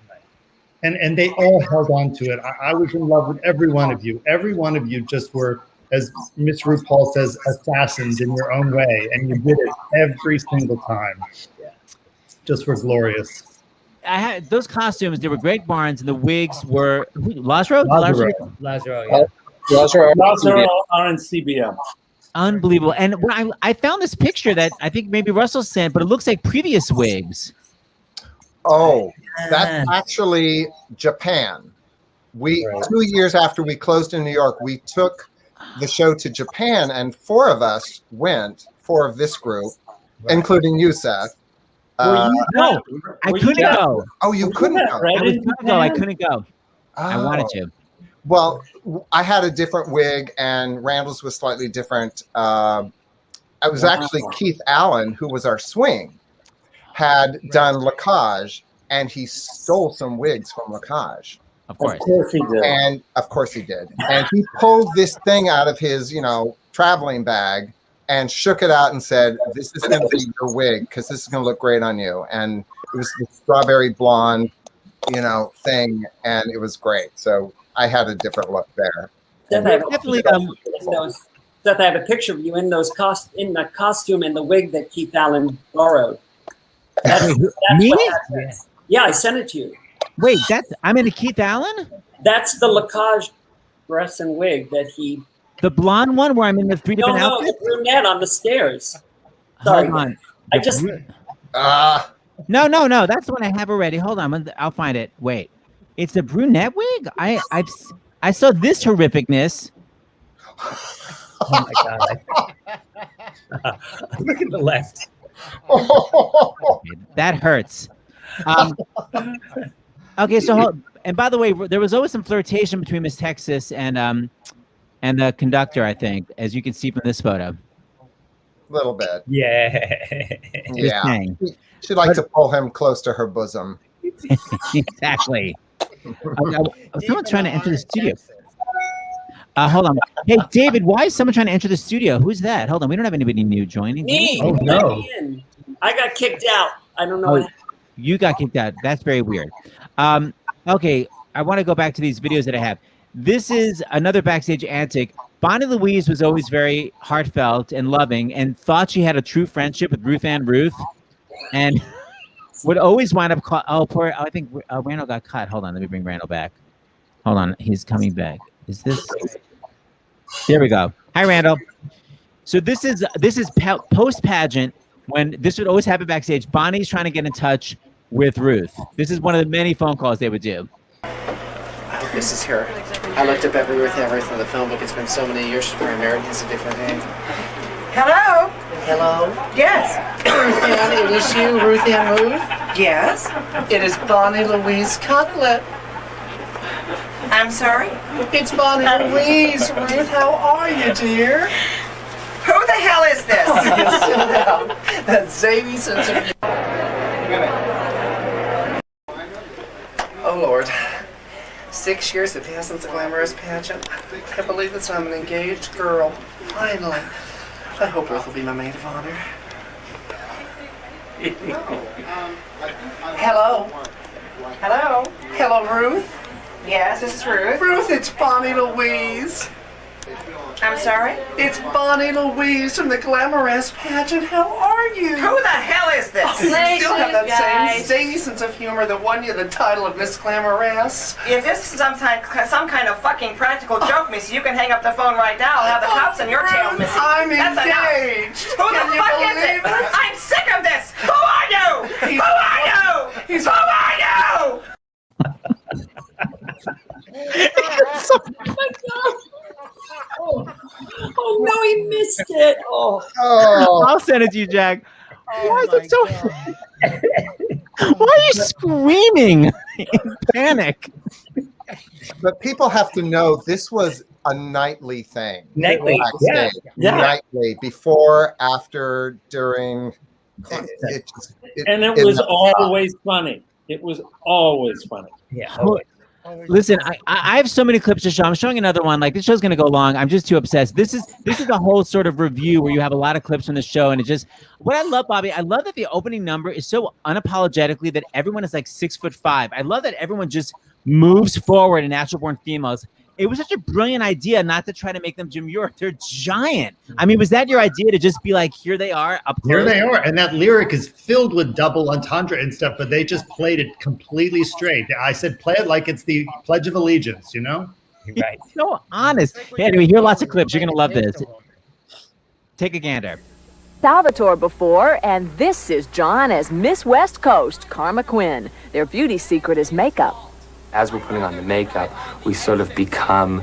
they all held on to it. I was in love with every one of you. Every one of you just were, as Miss RuPaul says, assassins in your own way. And you did it every single time. Just were glorious. I had those costumes. They were Greg Barnes, and the wigs were Lazaro. Lazaro are in CBS. Unbelievable. And when I found this picture that I think maybe Russell sent, but it looks like previous wigs. Oh, that's actually Japan. 2 years after we closed in New York, we took the show to Japan, and 4 of us went, 4 of this group, including you, Seth. No, I couldn't go. Oh, you couldn't go. I couldn't go. I wanted to. Well, I had a different wig, and Randall's was slightly different. It was actually Keith Allen, who was our swing, had done Lacage, and he stole some wigs from Lacage. Of course he did. And of course he did. And he pulled this thing out of his, traveling bag and shook it out and said, "This is going to be your wig because this is going to look great on you." And it was the strawberry blonde, thing, and it was great. So I had a different look there. Seth, I have a picture of you in the costume and the wig that Keith Allen borrowed. That's me? Yeah, I sent it to you. Wait, I'm in a Keith Allen? That's the Lacage dress and wig that he... The blonde one where I'm in the 3 different outfits? No, the brunette on the stairs. Sorry. Hold on. No. That's the one I have already. Hold on. I'll find it. Wait. It's the brunette wig? I saw this horrificness. Oh, my God. Look at the left. That hurts. Okay, so and by the way, there was always some flirtation between Miss Texas and the conductor, I think, as you can see from this photo. A little bit. Yeah. Yeah. She liked to pull him close to her bosom. Exactly. Someone's trying to enter the studio. Hold on. Hey, David, why is someone trying to enter the studio? Who's that? Hold on. We don't have anybody new joining. Me. Oh, no. I got kicked out. I don't know what happened. You got kicked out. That's very weird. Okay, I want to go back to these videos that I have. This is another backstage antic. Bonnie Louise was always very heartfelt and loving and thought she had a true friendship with Ruth Ann Ruth and would always wind up I think Randall got cut. Hold on, let me bring Randall back. Hold on, he's coming back. Is this? There we go. Hi, Randall. So this is post pageant when this would always happen backstage. Bonnie's trying to get in touch with Ruth. This is one of the many phone calls they would do. This is her. I looked up every Ruth Everett from the film book. It's been so many years. She's probably married. It's a different name. Hello? Hello? Yes. Ruth Ann, it is you, Ruth Ann Ruth? Yes. It is Bonnie Louise Cutlet. I'm sorry? It's Bonnie Louise. Ruth, how are you, dear? Who the hell is this? Sit down. That zany sense of Oh, Lord. 6 years have passed since a glamorous pageant. I can't believe this. I'm an engaged girl. Finally. I hope Ruth will be my maid of honor. Hello. Hello? Hello, Ruth. Yes, this is Ruth. Ruth, it's Bonnie Louise. I'm sorry? It's Bonnie Louise from the Glamorous pageant. How are you? Who the hell is this? Oh, you still have that same zany sense of humor that won you the title of Miss Glamorous. If this is some kind of fucking practical joke, Missy, you can hang up the phone right now. I'll have the cops on your tail, Missy. I'm That's engaged. Enough. Who the fuck is it? I'm sick of this. Who are you? Who are you? Who are you? Oh my God. Oh no, he missed it. Oh. I'll send it to you, Jack. Why is it so? Why are you screaming in panic? But people have to know this was a nightly thing. Nightly, backstage. yeah. Nightly, before, after, during. And it was always funny. It was always funny. Yeah. Listen, I have so many clips to show. I'm showing another one. Like, this show's gonna go long. I'm just too obsessed. This is a whole sort of review where you have a lot of clips from the show, and it just what I love, Bobby. I love that the opening number is so unapologetically that everyone is like 6'5". I love that everyone just moves forward in natural born females. It was such a brilliant idea not to try to make them demure. They're giant. I mean, was that your idea to just be like, here they are up close? Here they are. And that lyric is filled with double entendre and stuff, but they just played it completely straight. I said, play it like it's the Pledge of Allegiance, you know? Right. So honest. Anyway, here are lots of clips. You're going to love this. Take a gander. Salvatore before, and this is Jon as Miss West Coast, Karma Quinn. Their beauty secret is makeup. As we're putting on the makeup, we sort of become,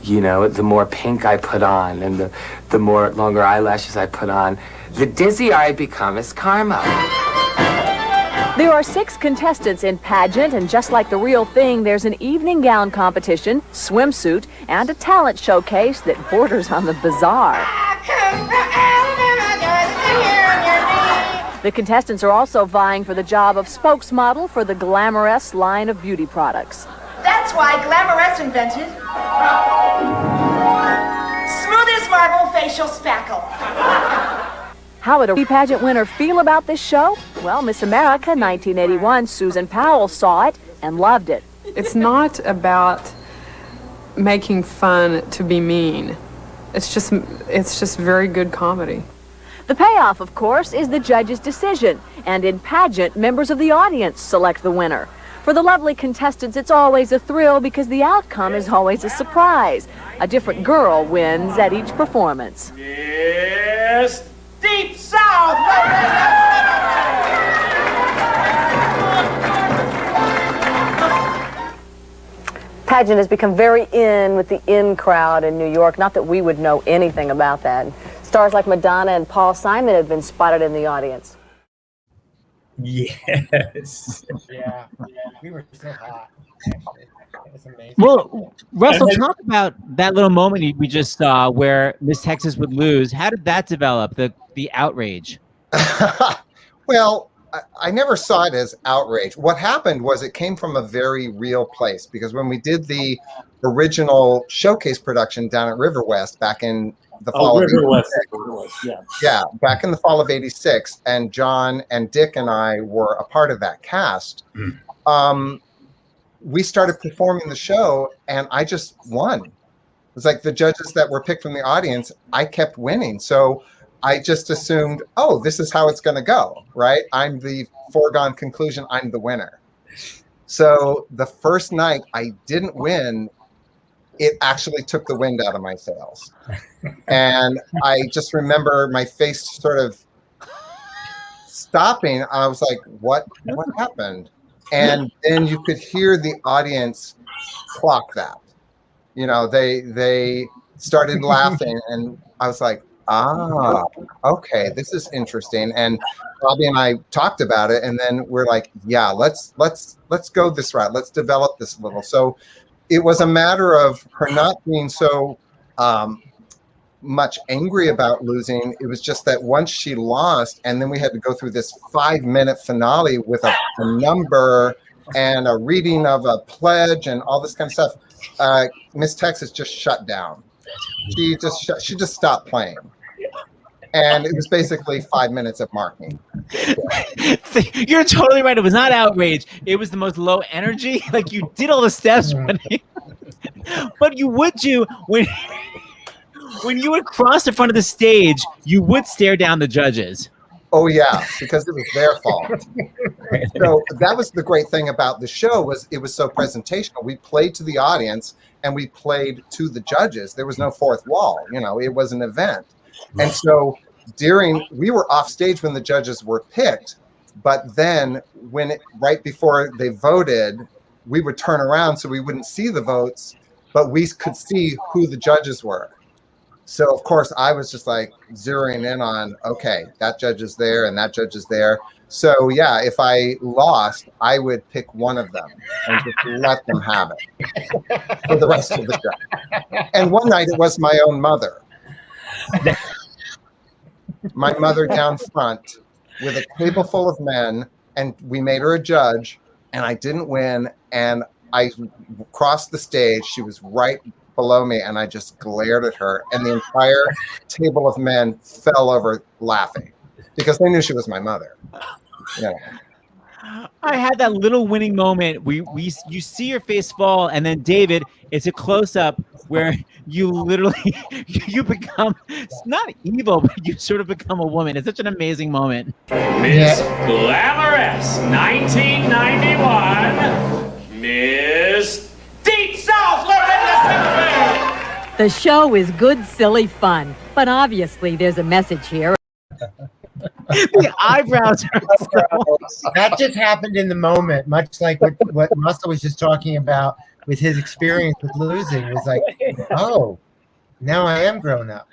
you know, the more pink I put on and the more longer eyelashes I put on, the dizzier I become as Karma. There are 6 contestants in pageant, and just like the real thing, there's an evening gown competition, swimsuit, and a talent showcase that borders on the bizarre. The contestants are also vying for the job of spokesmodel for the Glamorous line of beauty products. That's why Glamorous invented Smooth as Marble Facial Spackle. How would a pageant winner feel about this show? Well, Miss America 1981, Susan Powell saw it and loved it. It's not about making fun to be mean. It's just very good comedy. The payoff, of course, is the judge's decision, and in pageant, members of the audience select the winner. For the lovely contestants, it's always a thrill because the outcome is always a surprise. A different girl wins at each performance. Yes, Deep South! Pageant has become very in with the in crowd in New York. Not that we would know anything about that. Stars like Madonna and Paul Simon have been spotted in the audience. Yes. Yeah. We were so hot, actually. It was amazing. Well, Russell, talk about that little moment we just saw where Miss Texas would lose. How did that develop, the outrage? Well, I never saw it as outrage. What happened was it came from a very real place, because when we did the original showcase production down at River West back in the fall of River West, yeah, back in the fall of '86, and John and Dick and I were a part of that cast. We started performing the show, and I just won. It was like the judges that were picked from the audience, I kept winning. So I just assumed, oh, this is how it's going to go, right? I'm the foregone conclusion. I'm the winner. So the first night I didn't win, it actually took the wind out of my sails. And I just remember my face sort of stopping. I was like, what happened? And then you could hear the audience clock that. You know, they started laughing, and I was like, Ah, okay. This is interesting. And Bobby and I talked about it, and then we're like, yeah, let's go this route. Let's develop this a little. So it was a matter of her not being so much angry about losing. It was just that once she lost, and then we had to go through this 5-minute finale with a number and a reading of a pledge and all this kind of stuff. Miss Texas just shut down. She just stopped playing. And it was basically 5 minutes of marking. You're totally right. It was not outrage. It was the most low energy. Like, you did all the steps, but you would do when you would cross the front of the stage, you would stare down the judges. Oh yeah, because it was their fault. So that was the great thing about the show, was it was so presentational. We played to the audience and we played to the judges. There was no fourth wall. It was an event. And so we were off stage when the judges were picked, but then right before they voted, we would turn around so we wouldn't see the votes, but we could see who the judges were. So of course I was just like zeroing in on, okay, that judge is there and that judge is there. So yeah, if I lost, I would pick one of them and just let them have it for the rest of the show. And one night it was my own mother. My mother down front with a table full of men, and we made her a judge, and I didn't win, and I crossed the stage. She was right below me, and I just glared at her, and the entire table of men fell over laughing because they knew she was my mother. I had that little winning moment. You see your face fall, and then David, it's a close up where you literally you become not evil, but you sort of become a woman. It's such an amazing moment. Miss Glamorous 1991, Miss Deep South. The show is good, silly fun, but obviously there's a message here. The eyebrows are that just happened in the moment, much like what Russell was just talking about with his experience with losing. It was like, oh, now I am grown up.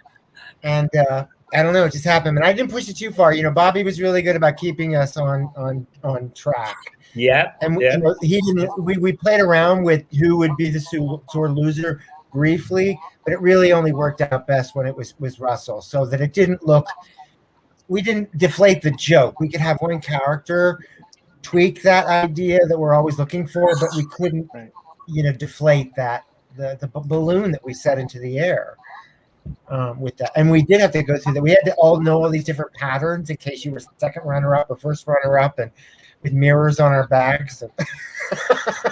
And I don't know, it just happened. And I didn't push it too far. Bobby was really good about keeping us on track. Yeah. And he didn't. We played around with who would be the sore loser briefly, but it really only worked out best when it was Russell, so that it didn't look. We didn't deflate the joke. We could have one character tweak that idea that we're always looking for, but we couldn't, deflate that the balloon that we set into the air with that. And we did have to go through that. We had to all know all these different patterns in case you were second runner-up or first runner-up, and with mirrors on our backs.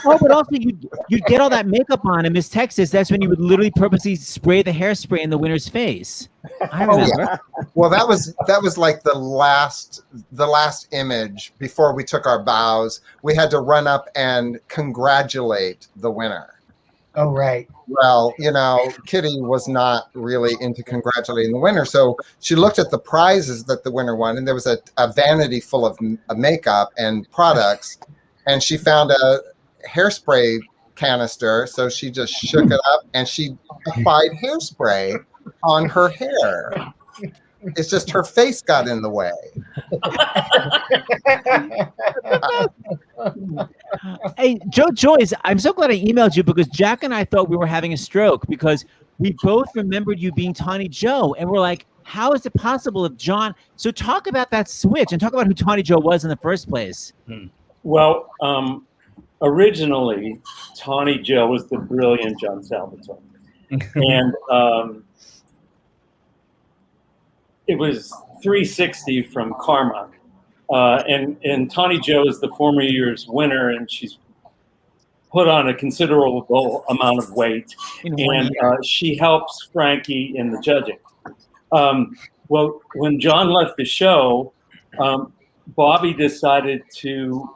Oh, but also you'd get all that makeup on, and Miss Texas, that's when you would literally purposely spray the hairspray in the winner's face. I remember. Yeah. Well, that was like the last image before we took our bows. We had to run up and congratulate the winner. Oh, right. Well, Kitty was not really into congratulating the winner. So she looked at the prizes that the winner won, and there was a vanity full of makeup and products, and she found a hairspray canister. So she just shook it up and she applied hairspray on her hair. It's just her face got in the way. Hey, Joyce, I'm so glad I emailed you, because Jack and I thought we were having a stroke, because we both remembered you being Tawny Joe, and we're like, how is it possible if Jon? So talk about that switch and talk about who Tawny Joe was in the first place. Well, originally, Tawny Joe was the brilliant Jon Salvatore. And it was 360 from Carmack. And Tawny Joe is the former year's winner, and she's put on a considerable amount of weight. And she helps Frankie in the judging. Well, when Jon left the show, Bobby decided to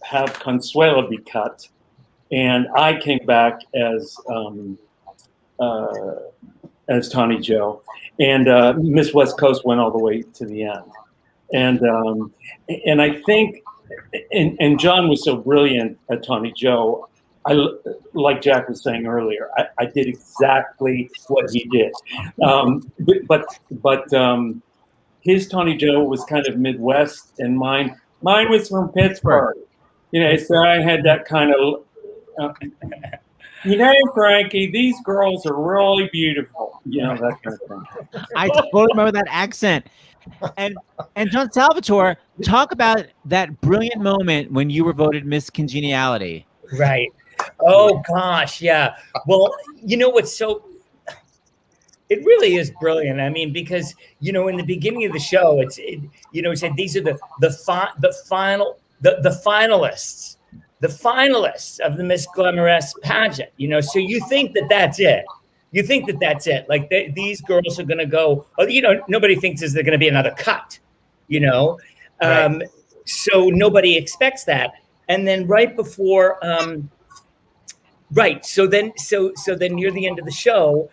have Consuela be cut, and I came back as Tawny Joe, and Miss West Coast went all the way to the end, and I think, and Jon was so brilliant at Tawny Joe. like Jack was saying earlier, I did exactly what he did. But his Tony Joe was kind of Midwest, and mine was from Pittsburgh. So I had that kind of, Frankie, these girls are really beautiful. That kind of thing. I totally remember that accent. And John Salvatore, talk about that brilliant moment when you were voted Miss Congeniality. Right. Oh gosh, yeah. Well, what's so? It really is brilliant. I mean, because in the beginning of the show, it said these are the finalists of the Miss Glamorous pageant. So you think that that's it. You think that that's it. Like these girls are going to go. Nobody thinks there's going to be another cut. Right. So nobody expects that. And then right before. Right. So then near the end of the show,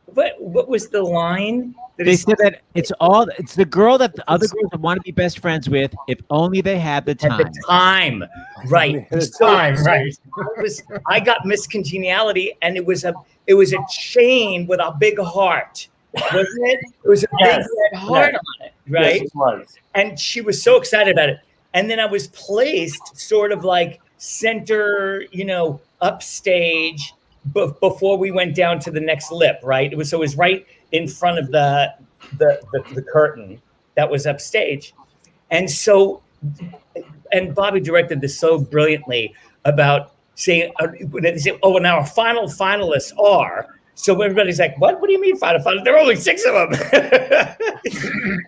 what was the line? They said that it's the girl that the other girls would want to be best friends with if only they had the time. At the time, right? I got Miss Congeniality, and it was a chain with a big heart, wasn't it? It was a big red heart on it, right? Yes, it was. And she was so excited about it. And then I was placed sort of like center, upstage before we went down to the next lip, right? It was right in front of the curtain that was upstage. And and Bobby directed this so brilliantly about saying, they say, and our final finalists are. So everybody's like, what? What do you mean final finalists? There are only 6 of them.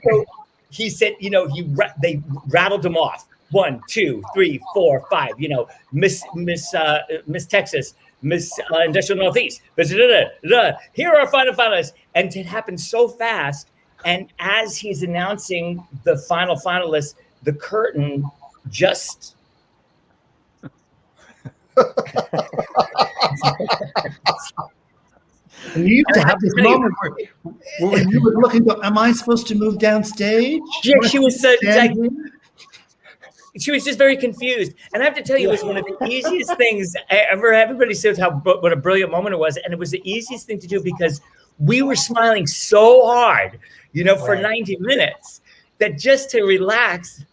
So he said, they rattled them off. 1, 2, 3, 4, 5. Miss Texas, Miss Industrial Northeast. Here are our final finalists, and it happened so fast. And as he's announcing the final finalists, the curtain just. And you used to have this moment where you were looking, am I supposed to move downstage? Yeah, she was she was just very confused. And I have to tell you, it was one of the easiest things I ever. Everybody says what a brilliant moment it was. And it was the easiest thing to do because we were smiling so hard, for 90 minutes that just to relax.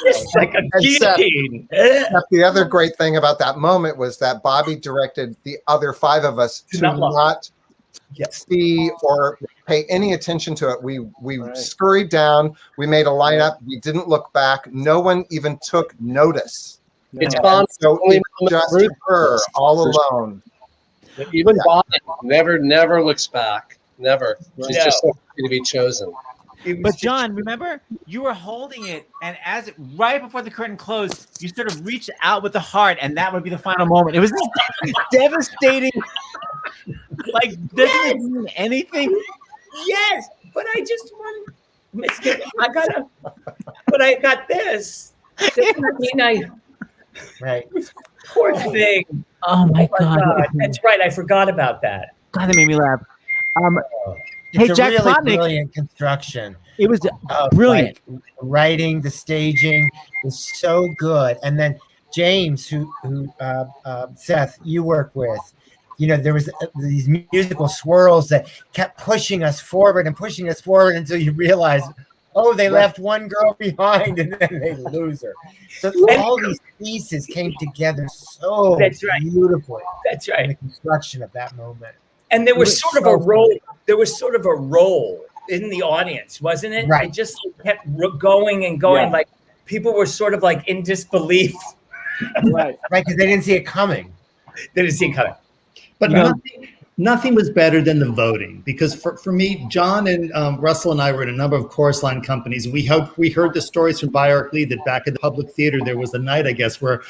It's like a guillotine. The other great thing about that moment was that Bobby directed the other 5 of us to not see or pay any attention to it. We scurried down. We made a lineup. We didn't look back. No one even took notice. It's fun. So it was just her all alone. Even Bobby never looks back. Never. She's just so happy to be chosen. But John, remember, you were holding it, and right before the curtain closed, you sort of reached out with the heart, and that would be the final moment. It was devastating. Like, doesn't it mean anything? Yes, but I just want. But I got this. Right. Poor thing. Oh my God. That's right. I forgot about that. God, that made me laugh. It's hey, a Jack really Plotnick, brilliant construction. It was brilliant. Like, writing, the staging was so good. And then James, who Seth, you work with, there was these musical swirls that kept pushing us forward until you realize, they left one girl behind and then they lose her. So all these pieces came together so beautifully. That's right. In the construction of that moment. And there was sort of a role. There was sort of a role in the audience, wasn't it? Right. It just kept going and going. Yeah. Like people were sort of like in disbelief. Right, because they didn't see it coming. They didn't see it coming. But nothing was better than the voting, because for me, John and Russell and I were in a number of chorus line companies. We heard the stories from Byark Lee that back at the Public Theater, there was a night, I guess, where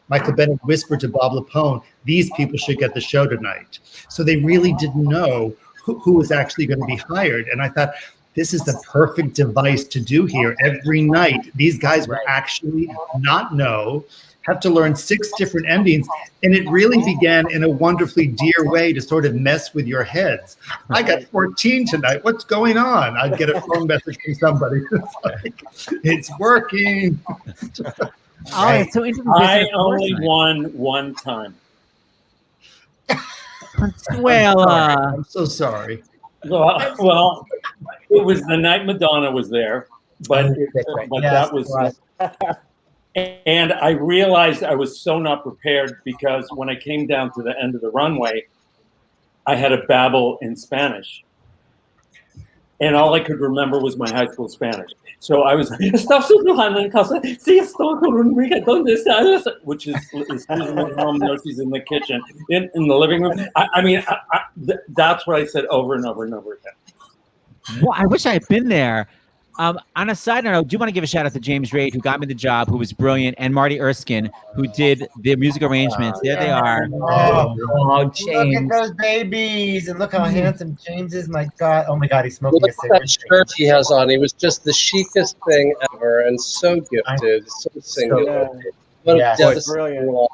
Michael Bennett whispered to Bob Lapone, these people should get the show tonight. So they really didn't know who was actually going to be hired. And I thought, this is the perfect device to do here. Every night, these guys will actually not know have to learn 6 different endings. And it really began in a wonderfully dear way to sort of mess with your heads. I got 14 tonight. What's going on? I'd get a phone message from somebody. It's like, it's working. Oh, it's so interesting. I only won one time. Well, I'm so sorry. Well, it was the night Madonna was there, but that was. And I realized I was so not prepared because when I came down to the end of the runway, I had to babble in Spanish. And all I could remember was my high school Spanish. So I was like, which is my mom knows she's in the kitchen, in the living room. That's what I said over and over and over again. Well, I wish I had been there. On a side note, I do want to give a shout out to James Reid, who got me the job, who was brilliant, and Marty Erskine, who did the music arrangements. There they are. Oh, James. Look at those babies, and look how handsome James is. My God. Oh, my God, he's smoking Look a cigarette. at that shirt he has on. He was just the chicest thing ever and so gifted, so singular. What a devastating loss.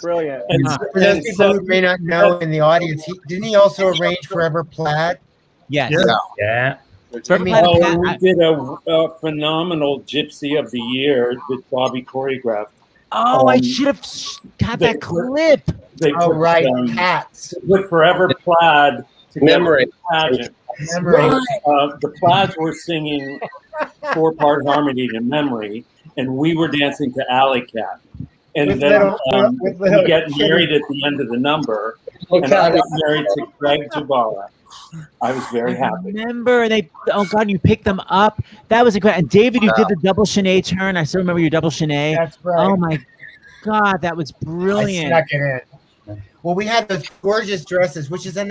Brilliant. And for those people who may not know in the audience, didn't he also arrange Forever Plaid? Yes. Yeah. We did a phenomenal Gypsy of the Year that Bobby choreographed. Oh, I should have got that clip. Cats. With Forever Plaid. Memory. Pageant. Memory. The Plaids were singing 4-part harmony to Memory, and we were dancing to Alley Cat. And then we get married at the end of the number, and I got married to Greg Jabara. I was very happy. Remember oh God, you picked them up. That was incredible. And David, you did the double Shanae turn. I still remember your double Shanae. That's right. Oh my God, that was brilliant. I snuck it in. Well, we had those gorgeous dresses, which is I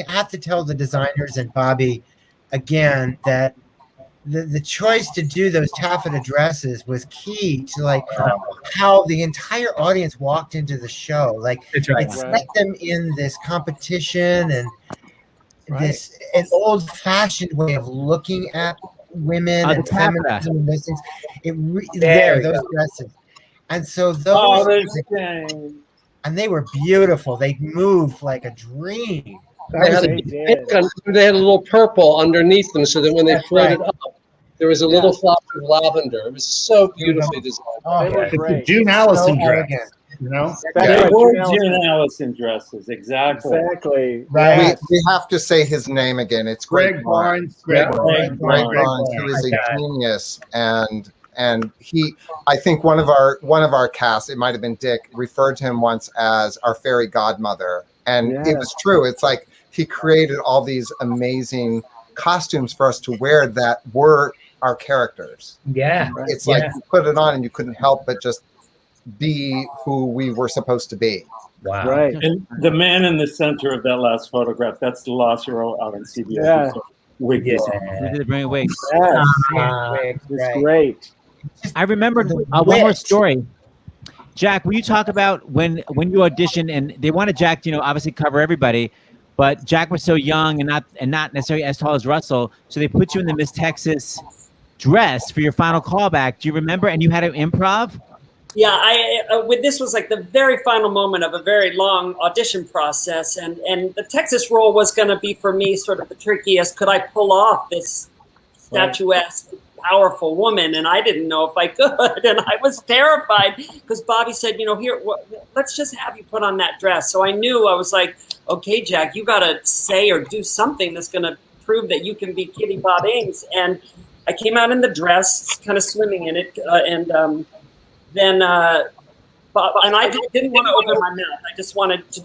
have to tell the designers and Bobby again that the choice to do those taffeta dresses was key to like how the entire audience walked into the show. Like it set them in this competition and this an old-fashioned way of looking at women and feminism and those things. Those dresses, and so those and they were beautiful. They moved like a dream. They had a little purple underneath them, so that when they floated up, there was a little flash of lavender. It was so beautifully designed. It's a June Allison dress. You know, they were June Allison dresses, exactly. Right. We have to say his name again. It's Greg Barnes. Greg Barnes, who is a genius, and he, I think one of our cast, it might have been Dick, referred to him once as our fairy godmother, and it was true. It's like he created all these amazing costumes for us to wear that were our characters. Yeah, it's like you put it on and you couldn't help but just be who we were supposed to be. Wow. Right. And the man in the center of that last photograph, that's the Lazaro out in CBS. Yeah. We did bring a wig. It's great. I remember one more story. Jack, will you talk about when you auditioned and they wanted Jack to, obviously cover everybody, but Jack was so young and not necessarily as tall as Russell, so they put you in the Miss Texas dress for your final callback. Do you remember? And you had an improv? Yeah, this was like the very final moment of a very long audition process, and the Texas role was going to be for me sort of the trickiest. Could I pull off this statuesque, powerful woman? And I didn't know if I could, and I was terrified because Bobby said, here, let's just have you put on that dress. So I knew, I was like, okay, Jack, you got to say or do something that's going to prove that you can be Kitty Bob Ings. And I came out in the dress, kind of swimming in it, Then I didn't want to open my mouth. I just wanted to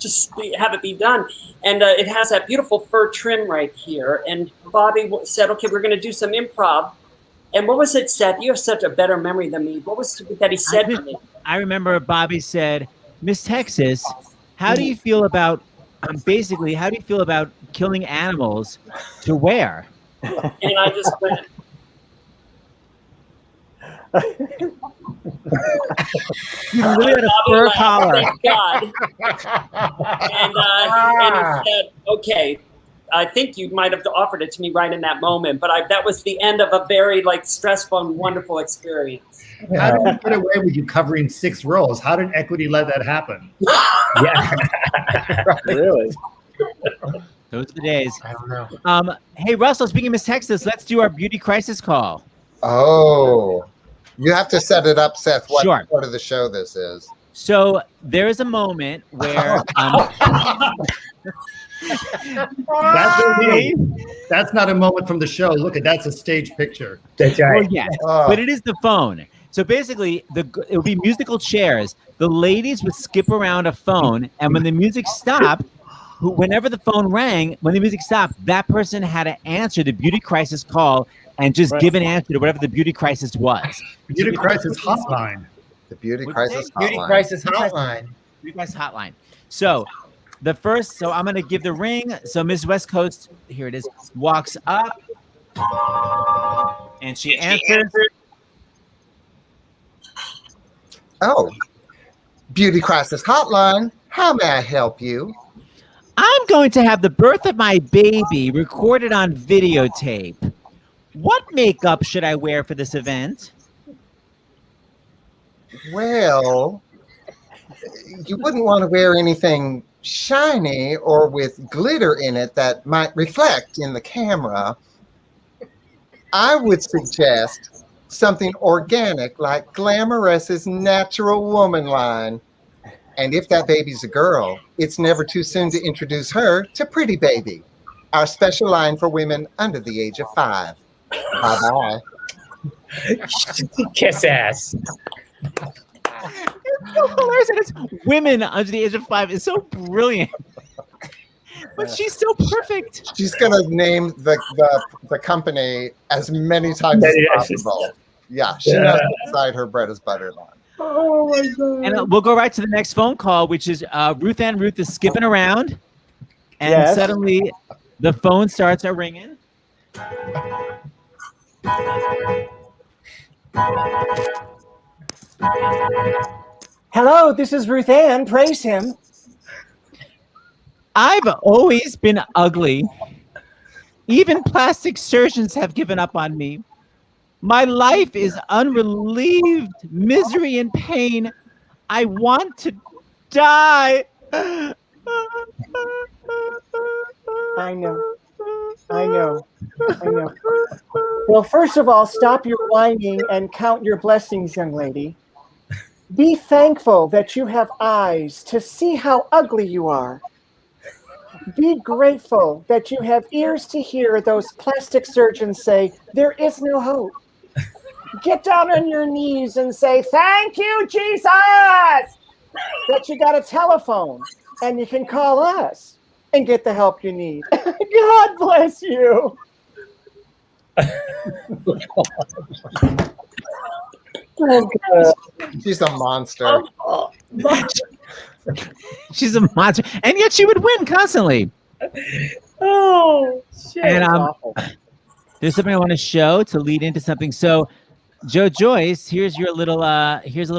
have it be done. And it has that beautiful fur trim right here. And Bobby said, okay, we're going to do some improv. And what was it, Seth? You have such a better memory than me. What was it that he said to me? I remember Bobby said, Miss Texas, how do you feel about, basically, how do you feel about killing animals to wear? And I just went, you really had a fur collar. Thank God. And he said, okay, I think you might have offered it to me right in that moment, but that was the end of a very stressful and wonderful experience. How did you get away with you covering 6 roles? How did Equity let that happen? Really? Those are the days. I don't know. Hey, Russell, speaking of Miss Texas, let's do our beauty crisis call. Oh, you have to set it up, Seth. What Sure. part of the show this is? So there is a moment where That's not a moment from the show. Look, that's a stage picture. That's well, yes, but it is the phone. So basically, it would be musical chairs. The ladies would skip around a phone, and when the music stopped, whenever the phone rang, when the music stopped, that person had to answer the beauty crisis call and just give an answer to whatever the beauty crisis was. Beauty crisis hotline. The beauty crisis hotline. Beauty crisis hotline. Beauty crisis hotline. So I'm going to give the ring. So Ms. West Coast, here it is, walks up, and she answers. Oh, beauty crisis hotline. How may I help you? I'm going to have the birth of my baby recorded on videotape. What makeup should I wear for this event? Well, you wouldn't want to wear anything shiny or with glitter in it that might reflect in the camera. I would suggest something organic like Glamorous's Natural Woman line. And if that baby's a girl, it's never too soon to introduce her to Pretty Baby, our special line for women under the age of 5. Bye-bye. Kiss ass. It's so hilarious. And it's women under the age of 5 is so brilliant. But she's so perfect. She's gonna name the company as many times as possible. Yeah, she knows what side her bread is buttered on. Oh my God. And we'll go right to the next phone call, which is Ruth is skipping around, and suddenly the phone starts ringing. Hello, this is Ruth Ann. Praise him. I've always been ugly. Even plastic surgeons have given up on me. My life is unrelieved misery and pain. I want to die. I know. Well, first of all, stop your whining and count your blessings, young lady. Be thankful that you have eyes to see how ugly you are. Be grateful that you have ears to hear those plastic surgeons say, there is no hope. Get down on your knees and say, thank you, Jesus, that you got a telephone and you can call us and get the help you need. God bless you. She's a monster. She's a monster. And yet she would win constantly. Oh, shit. And there's something I want to show to lead into something. So, Joyce, here's a little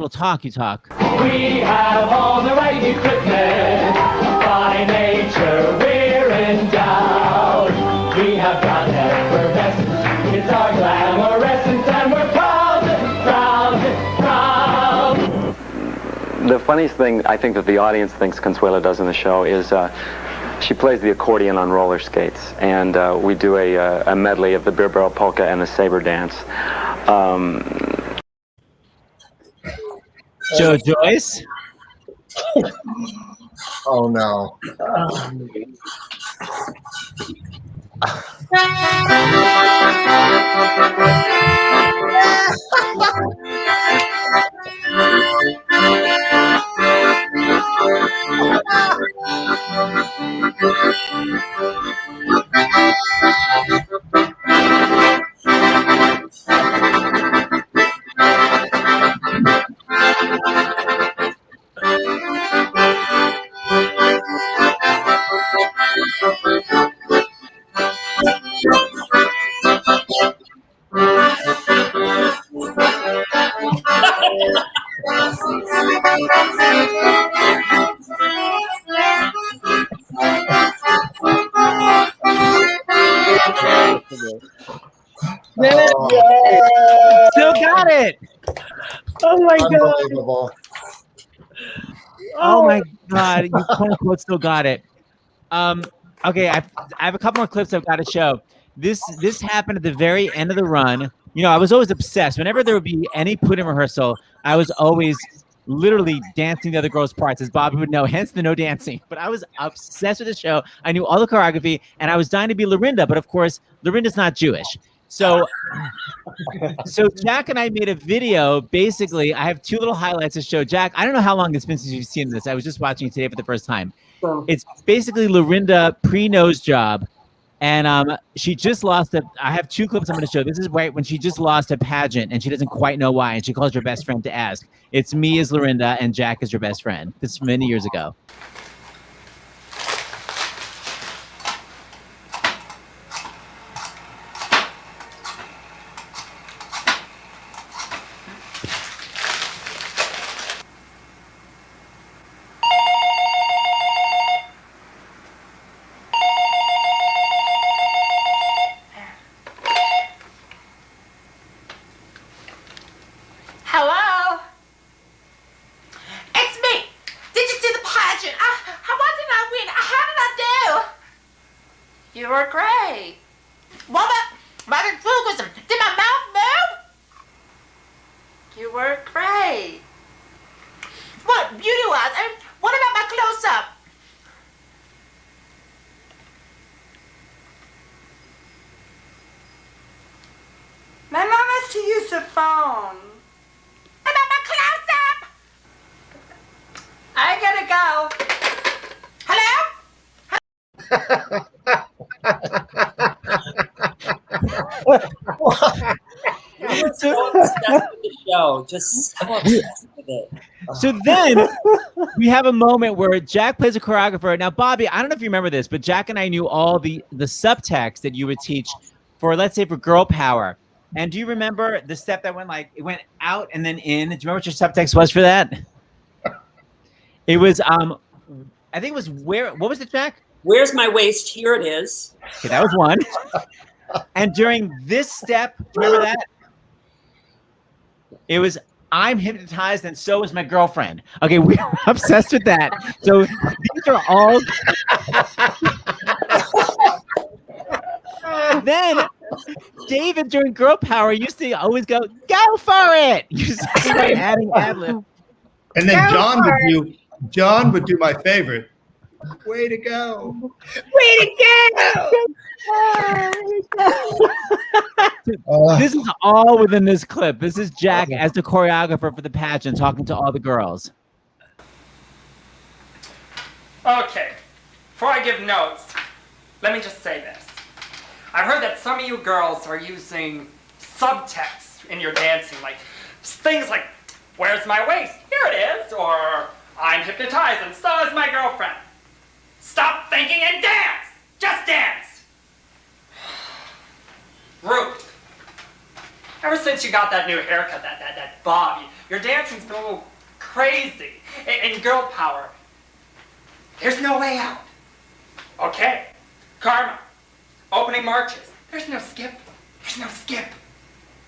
talk you talk. We have all the right equipment. By nature, we're endowed. We have got effervescence. It's our glamorescence, and we're proud. The funniest thing I think that the audience thinks Consuela does in the show is she plays the accordion on roller skates, and we do a medley of the beer barrel polka and the saber dance. Joyce? Oh no. it. Still got it. Oh my god. Unbelievable. Oh my god, you quote unquote still got it. Okay, I have a couple more clips I've got to show. This happened at the very end of the run. You know, I was always obsessed. Whenever there would be any put in rehearsal, I was always literally dancing the other girls' parts, as Bobby would know, hence the no dancing. But I was obsessed with the show. I knew all the choreography, and I was dying to be Lorinda, but of course, Lorinda's not Jewish. So Jack and I made a video. Basically, I have two little highlights to show. Jack, I don't know how long it's been since you've seen this. I was just watching it today for the first time. It's basically Lorinda pre-nose job. And she just lost it. I have two clips I'm going to show. This is right when she just lost a pageant and she doesn't quite know why. And she calls her best friend to ask. It's me as Lorinda and Jack as her best friend. This is many years ago. Hello? It's me. Did you see the pageant? Why did I win? How did I do? You were great. What about ventriloquism? Did my mouth move? You were great. What, beauty-wise? What about my close-up? My mom has to use the phone. About my close-up? I gotta go. You're so obsessed with the show. Just so obsessed with it. So then we have a moment where Jack plays a choreographer. Now, Bobby, I don't know if you remember this, but Jack and I knew all the subtext that you would teach for, let's say, for girl power. And do you remember the step that went like, it went out and then in? Do you remember what your subtext was for that? It was, I think it was what was it, Jack? Where's my waist? Here it is. Okay, that was one. And during this step, do you remember that? It was, I'm hypnotized and so is my girlfriend. Okay, we're obsessed with that. So these are all. Then David during girl power used to always go for it. You see, adding ad-lib. And then Jon would do my favorite. Way to go. Way to go. This is all within this clip. This is Jack as the choreographer for the pageant talking to all the girls. Okay, before I give notes, let me just say this. I've heard that some of you girls are using subtext in your dancing, like things like, where's my waist? Here it is, or I'm hypnotized and so is my girlfriend. Stop thinking and dance! Just dance! Ruth, ever since you got that new haircut, that bob, your dancing's been a little crazy. In girl power, there's no way out. Okay, Karma, opening marches. There's no skip. There's no skip.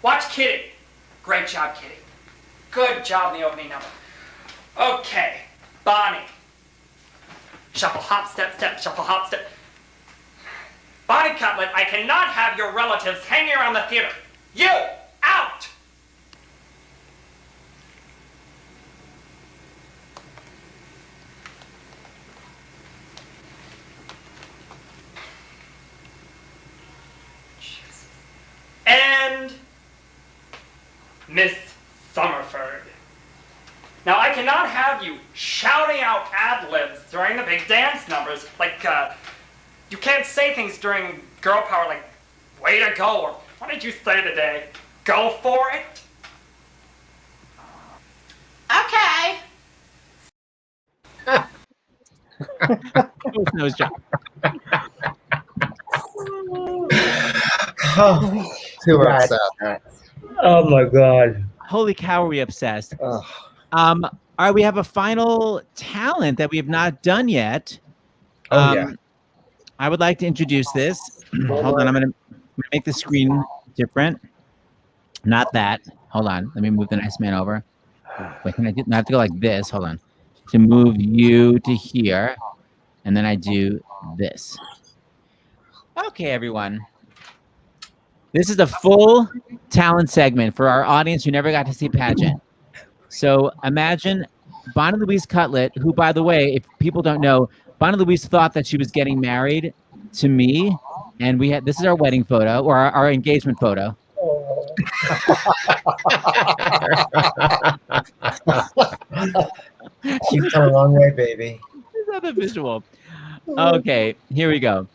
Watch Kitty. Great job, Kitty. Good job in the opening number. Okay, Bonnie. Shuffle, hop, step, step, shuffle, hop, step. Bonnie Cutlet, I cannot have your relatives hanging around the theater. You, out! And Miss Summerford. Now, I cannot have you shouting out ad-libs during the big dance numbers. Like, you can't say things during girl power like, way to go, or what did you say today? Go for it? Okay. Nose job. Too upset. Oh my God. Holy cow, are we obsessed? All right, we have a final talent that we have not done yet. Yeah. I would like to introduce this. Hold on, I'm gonna make the screen different. Not that. Hold on. Let me move the nice man over. Wait, can I have to go like this? Hold on. To move you to here. And then I do this. Okay, everyone. This is the full talent segment for our audience who never got to see Pageant. So imagine Bonnie Louise Cutlet, who, by the way, if people don't know, Bonnie Louise thought that she was getting married to me. And we had, this is our wedding photo, or our engagement photo. You've come a long way, baby. Another visual. Okay, here we go.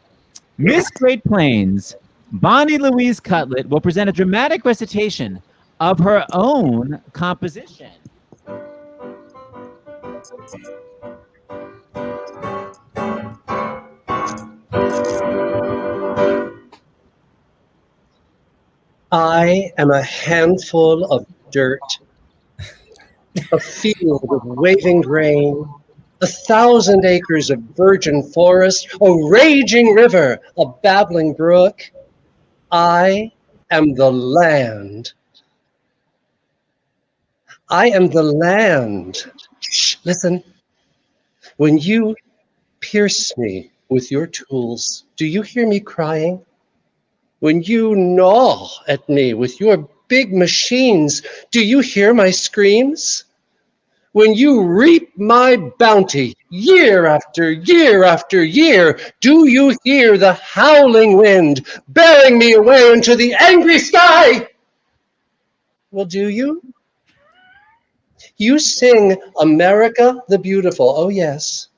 Miss Great Plains, Bonnie Louise Cutlet, will present a dramatic recitation of her own composition. I am a handful of dirt, a field of waving grain, 1,000 acres of virgin forest, a raging river, a babbling brook. I am the land. I am the land. Shh, listen. When you pierce me with your tools, do you hear me crying? When you gnaw at me with your big machines, do you hear my screams? When you reap my bounty year after year after year, do you hear the howling wind bearing me away into the angry sky? Well, do you? You sing America the Beautiful, oh yes,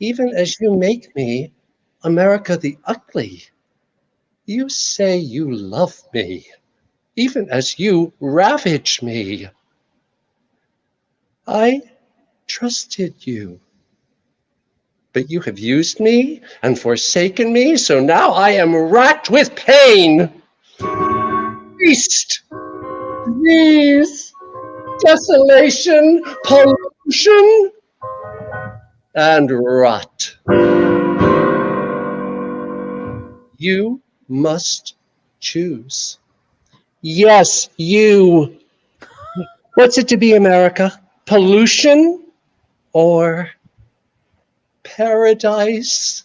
even as you make me America the Ugly. You say you love me, even as you ravage me. I trusted you, but you have used me and forsaken me, so now I am racked with pain. Waste, disease, desolation, pollution, and rot. You must choose. Yes, you. What's it to be, America? Pollution or paradise?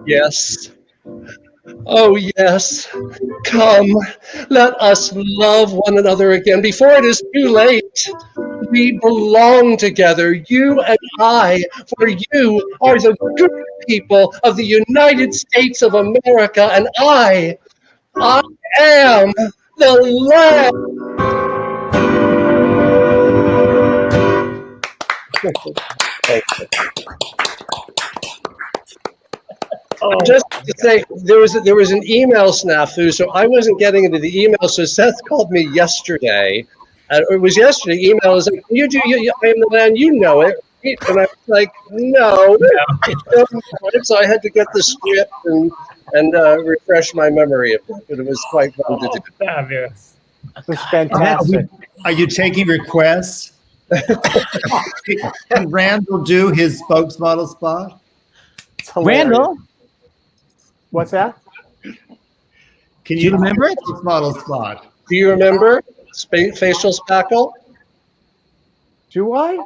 Yes. Oh, yes. Come, let us love one another again before it is too late. We belong together, you and I, for you are the good people of the United States of America, and I am the land. Thank you. Just to say, there was an email snafu, so I wasn't getting into the email. So Seth called me yesterday. It was yesterday. Email is like, I am the land, you know it. And I was like, no. So I had to get the script and refresh my memory of it. But it was quite fun to do. Fabulous. That's fantastic. Are you taking requests? Can Randl do his spokesmodel spot? Randl? What's that? Can you remember it? Spokesmodel spot. Do you remember facial spackle? Do I?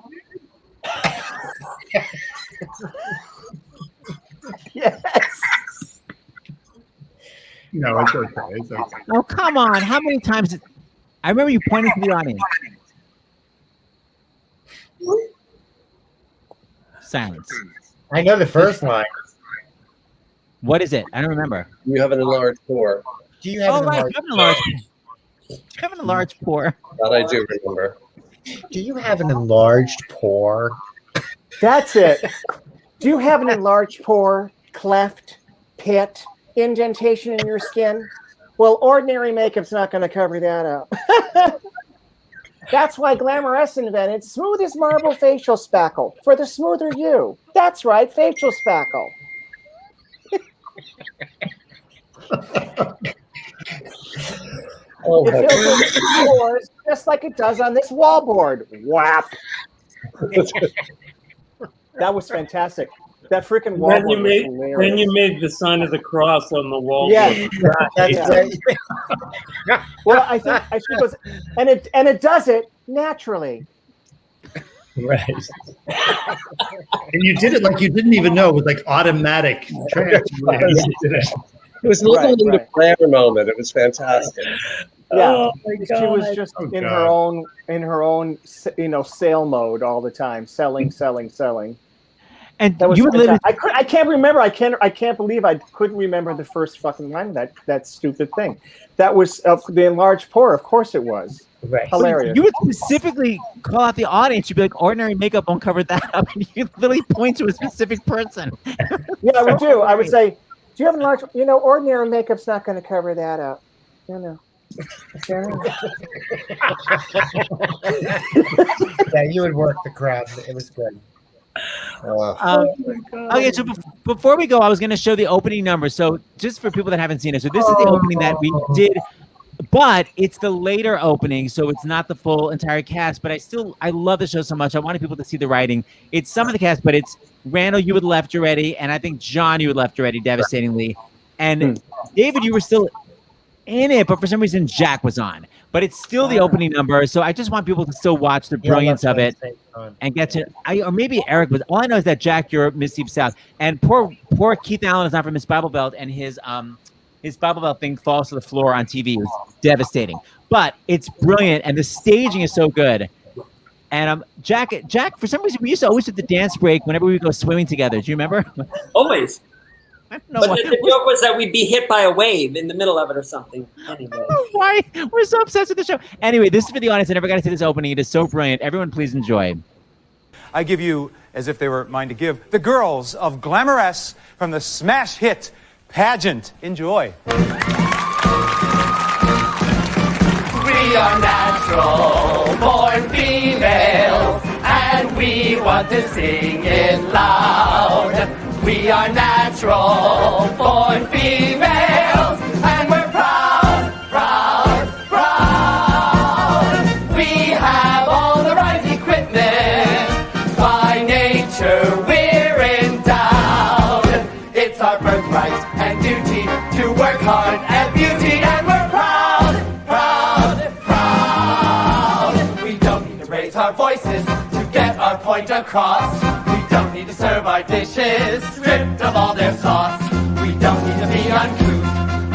Yes. No, it's okay. It's okay. Oh, come on. How many times? I remember you pointing to the audience. Silence. I know the first line. What is it? I don't remember. You have an enlarged pore. Do you have Oh, an right. enlarged You have an enlarged You have an enlarged pore. That I do remember. Do you have an enlarged pore? That's it. Do you have an enlarged pore, cleft, pit, indentation in your skin? Well, ordinary makeup's not going to cover that up. That's why Glamorous invented smooth as marble facial spackle for the smoother you. That's right, facial spackle. Oh, it fills in the pores just like it does on this wallboard. Whap. That was fantastic. That freaking wall. Then you made the sign of the cross on the wall. Yeah. Well, I think she goes, and it does it naturally. Right. And you did it like you didn't even know. It was like automatic. It was a little Linda Blair moment. It was fantastic. Yeah, she was just in her own, sale mode all the time, selling. And that was you would live. I can't remember. I can't believe I couldn't remember the first fucking line of that stupid thing. That was the enlarged pour. Of course it was. Right. Hilarious. You would specifically call out the audience. You'd be like, ordinary makeup won't cover that up. And you literally point to a specific person. Yeah, I would do. I would say, do you have enlarged? Ordinary makeup's not going to cover that up. No. Yeah, you would work the crowd. It was good. Okay, so before we go, I was going to show the opening number. So just for people that haven't seen it, so this is the opening that we did, but it's the later opening, so it's not the full entire cast. But I love the show so much. I wanted people to see the writing. It's some of the cast, but it's Randl, you had left already, and I think Jon, you had left already, devastatingly, and David, you were still in it, but for some reason Jack was on. But it's still the opening number, so I just want people to still watch the brilliance of it and get to. Or maybe Eric was. All I know is that Jack, you're Miss Deep South, and poor Keith Allen is not from Miss Bible Belt, and his Bible Belt thing falls to the floor on TV. It was devastating, but it's brilliant, and the staging is so good. And Jack, for some reason we used to always do the dance break whenever we would go swimming together. Do you remember? Always. I don't know but why. the joke was that we'd be hit by a wave in the middle of it or something. Anyway. Why? We're so obsessed with the show. Anyway, this is for the audience. I never got to see this opening. It is so brilliant. Everyone, please enjoy. I give you, as if they were mine to give, the girls of Glamoress from the smash hit Pageant. Enjoy. We are natural born females, and we want to sing it loud. We are natural born females, and we're proud. We have all the right equipment. By nature, we're endowed. It's our birthright and duty to work hard at beauty, and we're proud. We don't need to raise our voices to get our point across. We don't need to serve our dishes stripped of all their sauce. We don't need to be uncouth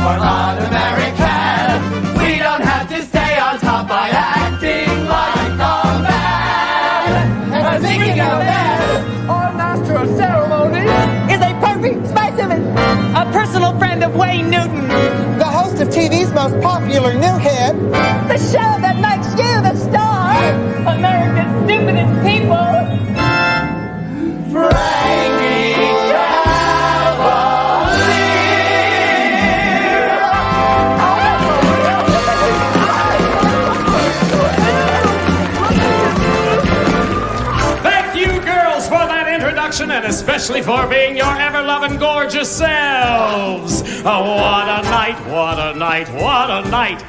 or un-American. We don't have to stay on top by acting like a man. And speaking of that, our master of ceremonies is a perfect specimen, a personal friend of Wayne Newton, the host of TV's most popular new hit, the show that makes you the star, America's stupidest people. Frankie Thank you, girls, for that introduction, and especially for being your ever-loving, gorgeous selves. Oh, what a night, what a night, what a night.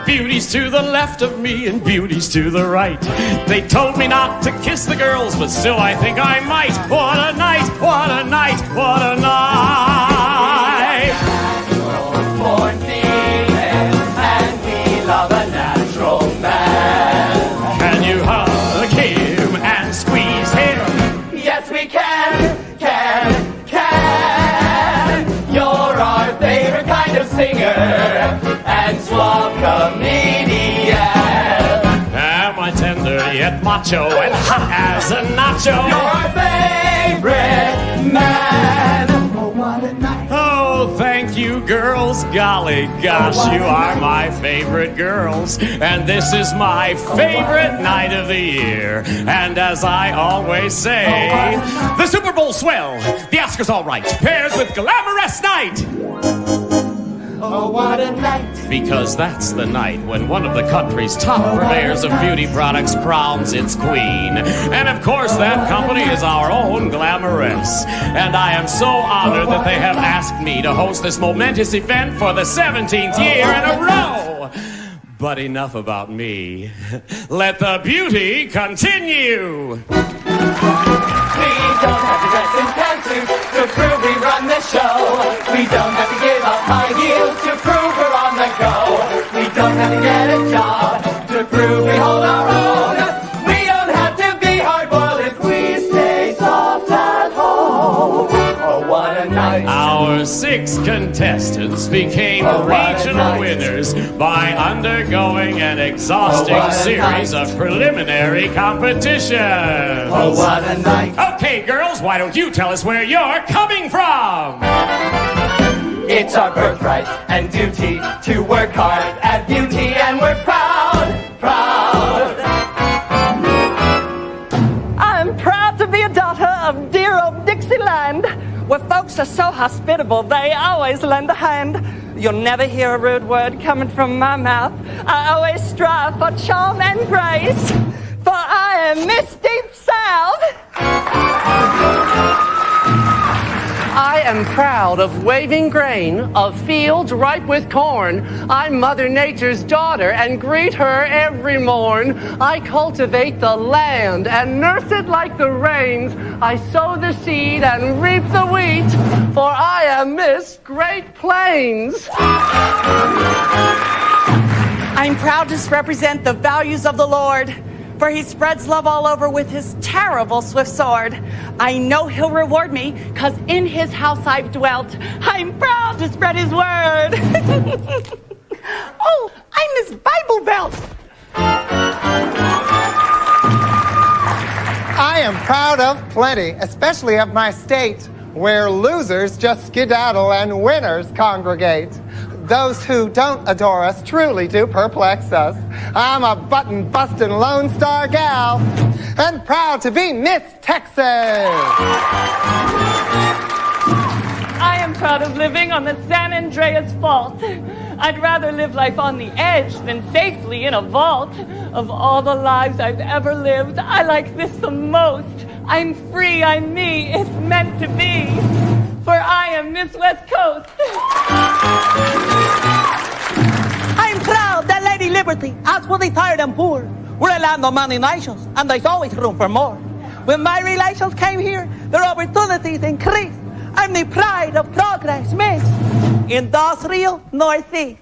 Beauties to the left of me and beauties to the right. They told me not to kiss the girls, but still I think I might. What a night, what a night, what a night. Born females, and we love a natural man. Can you hug him and squeeze him? Yes, we can. You're our favorite kind of singer and swab comedian. Am I tender yet macho and hot as a nacho? You're our favorite man. Oh, what a night. Oh, thank you, girls. Golly gosh, you are my favorite girls. And this is my favorite night of the year. And as I always say, the Super Bowl swell, the Oscars all right, pairs with Glamorous Night. Oh, what a night. Because that's the night when one of the country's top purveyors of beauty products crowns its queen. And of course, that company is our own Glamoress. And I am so honored that they have asked me to host this momentous event for the 17th year in a row. But enough about me. Let the beauty continue. We don't have to dress To prove we run the show. We don't have to give up high heels to prove we're on the go. We don't have to get a job to prove we hold our own. We don't have to be hard-boiled if we stay soft at home. Oh, what a night. Our 6 contestants became regional winners by undergoing an exhausting series of preliminary competitions. Oh, what a night. Okay, girls, why don't you tell us where you're coming from? It's our birthright and duty to work hard at beauty, and we're proud, proud. I'm proud to be a daughter of dear old Dixieland, where folks are so hospitable, they always lend a hand. You'll never hear a rude word coming from my mouth. I always strive for charm and grace, for I am Miss Deep South. I am proud of waving grain, of fields ripe with corn. I'm Mother Nature's daughter and greet her every morn. I cultivate the land and nurse it like the rains. I sow the seed and reap the wheat, for I am Miss Great Plains. I'm proud to represent the values of the Lord, for he spreads love all over with his terrible swift sword. I know he'll reward me, 'cause in his house I've dwelt. I'm proud to spread his word. Oh, I'm Miss Bible Belt. I am proud of plenty, especially of my state, where losers just skedaddle and winners congregate. Those who don't adore us truly do perplex us. I'm a button-bustin' Lone Star gal and proud to be Miss Texas. I am proud of living on the San Andreas Fault. I'd rather live life on the edge than safely in a vault. Of all the lives I've ever lived, I like this the most. I'm free, I'm me, it's meant to be. For I am Miss West Coast. I'm proud that Lady Liberty, as for the tired and poor, we're a land of many nations, and there's always room for more. When my relations came here, their opportunities increased. I'm the pride of progress, Miss Industrial Northeast.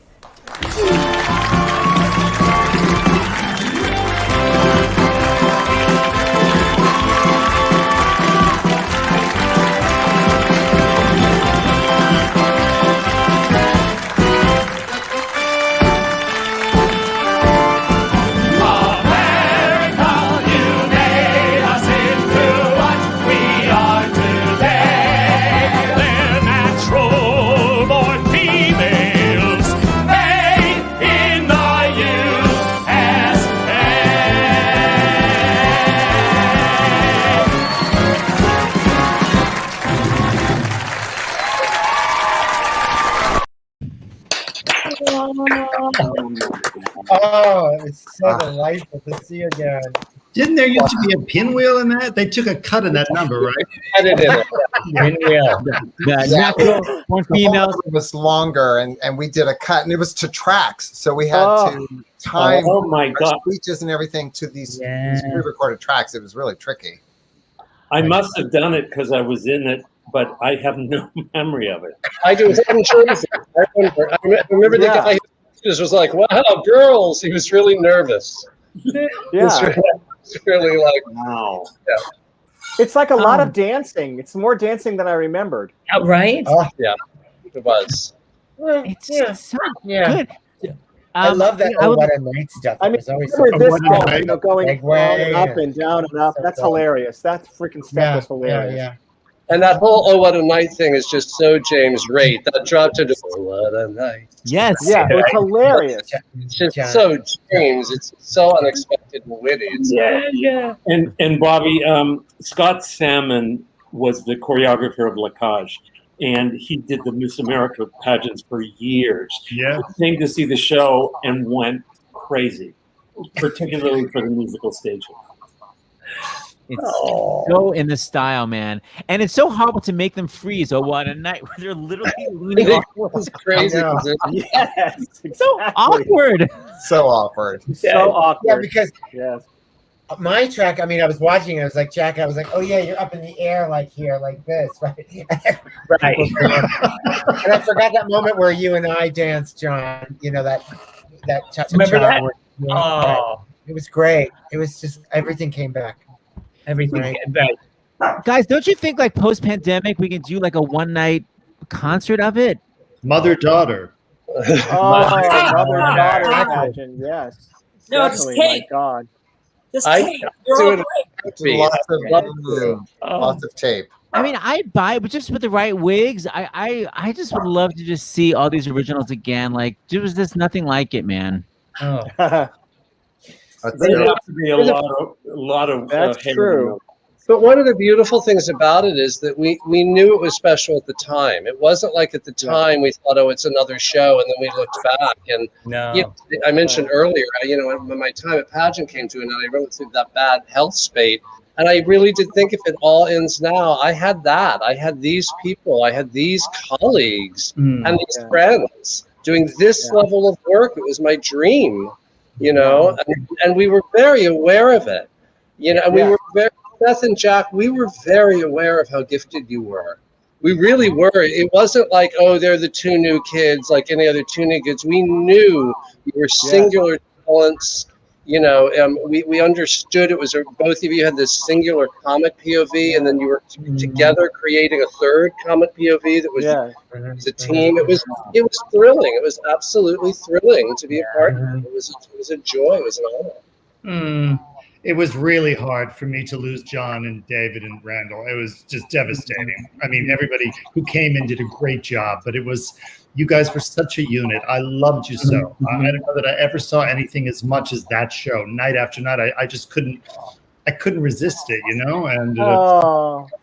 Oh, it's so delightful to see again. Didn't there used to be a pinwheel in that? They took a cut in that number, right? Pinwheel. The natural born females was longer, and we did a cut, and it was to tracks, so we had to time our speeches and everything to these pre-recorded tracks. It was really tricky. I must have done it because I was in it, but I have no memory of it. I do. I remember the guy who was like, "Wow, girls!" He was really nervous. Yeah. It's really like, wow. Yeah. It's like a lot of dancing. It's more dancing than I remembered. Right? Oh, yeah, it was. It's so Yeah. good. I love that. I would- What a night stuff. I mean, It's always remember so this fun. song, you know, going Like, on and up way- and down and up. That's hilarious. That freaking stuff was hilarious. Yeah. And that whole "Oh What a Night" thing is just so James Raitt. That drop to "Oh What a Night." Yes. Yeah, it was hilarious. It's just so James. It's so unexpected and witty. It's Yeah. And Bobby, Scott Salmon was the choreographer of La Cage, and he did the Miss America pageants for years. Yeah. He came to see the show and went crazy, particularly for the musical stages. It's so in the style, man. And it's so horrible to make them freeze. Oh, what a night. Where they're literally leaning off. It's crazy. Yes, so awkward. So awkward. So awkward. Yeah, because my track, I mean, I was watching it. I was like, Jack, I was like, oh yeah, you're up in the air, like here, like this, right? Right. And I forgot that moment where you and I danced, John. You know, that cha-cha-cha. Remember that? Right. It was great. It was just everything came back. Everything Right. came back. Guys, don't you think like post-pandemic we can do like a one-night concert of it? Mother-daughter. Mother-daughter pageant, yes. No, just Definitely, my tape. God. Just I tape. You're all do great. lots of tape. I mean, I'd buy it, but just with the right wigs, I just would love to just see all these originals again. Like, there was just nothing like it, man. Oh. There have to be a lot of That's hair. true. But one of the beautiful things about it is that we knew it was special at the time. It wasn't like at the time we thought, oh, it's another show, and then we looked back. And No. you know, I mentioned earlier, you know, when my time at Pageant came to an end, I went through that bad health spate. And I really did think if it all ends now, I had that. I had these people. I had these colleagues and these friends doing this level of work. It was my dream, you know, and we were very aware of it, you know, and we were very, Seth and Jack, we were very aware of how gifted you were. We really were. It wasn't like, oh, they're the two new kids, like any other two new kids. We knew you were singular talents. You know, we understood it was both of you had this singular comic POV, and then you were together creating a third comic POV that was a team. It was thrilling. It was absolutely thrilling to be a part of it. It was a joy. It was an honor. It was really hard for me to lose John and David and Randl. It was just devastating. I mean, everybody who came in did a great job, but you guys were such a unit. I loved you so. I don't know that I ever saw anything as much as that show, night after night. I just couldn't resist it, you know? And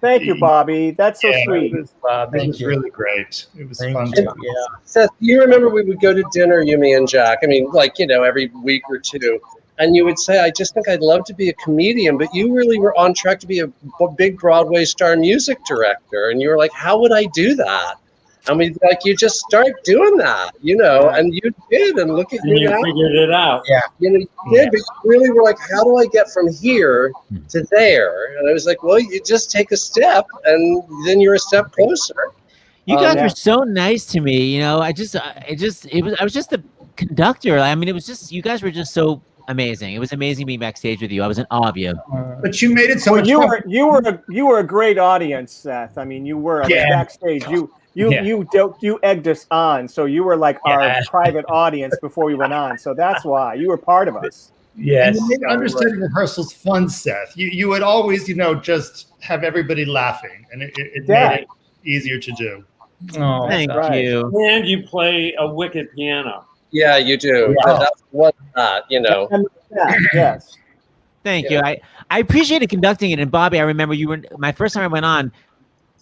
thank you, Bobby. That's so sweet. It was really great. It was fun. Seth, you remember we would go to dinner, you, me, and Jack. I mean, like, you know, every week or two. And you would say, I just think I'd love to be a comedian, but you really were on track to be a big Broadway star music director. And you were like, how would I do that? I mean, like, you just start doing that, you know, and you did, and look at you now. You figured it out. Yeah. You know, you did, but you really were like, how do I get from here to there? And I was like, well, you just take a step, and then you're a step closer. You guys were so nice to me, you know. I was just the conductor. I mean, it was just, you guys were just so amazing. It was amazing being backstage with you. I was in awe of you. But you made it so much fun. You were a great audience, Seth. I mean, you were backstage. You egged us on, so you were like our private audience before we went on. So that's why you were part of us. Yes. And you made Understudy rehearsals fun, Seth. You would always, you know, just have everybody laughing, and it made it easier to do. Oh, thank you. And you play a wicked piano. Yeah, you do. Yeah. That's what that, you know. Yes. Thank you. I appreciated conducting it. And Bobby, I remember you were my first time I went on.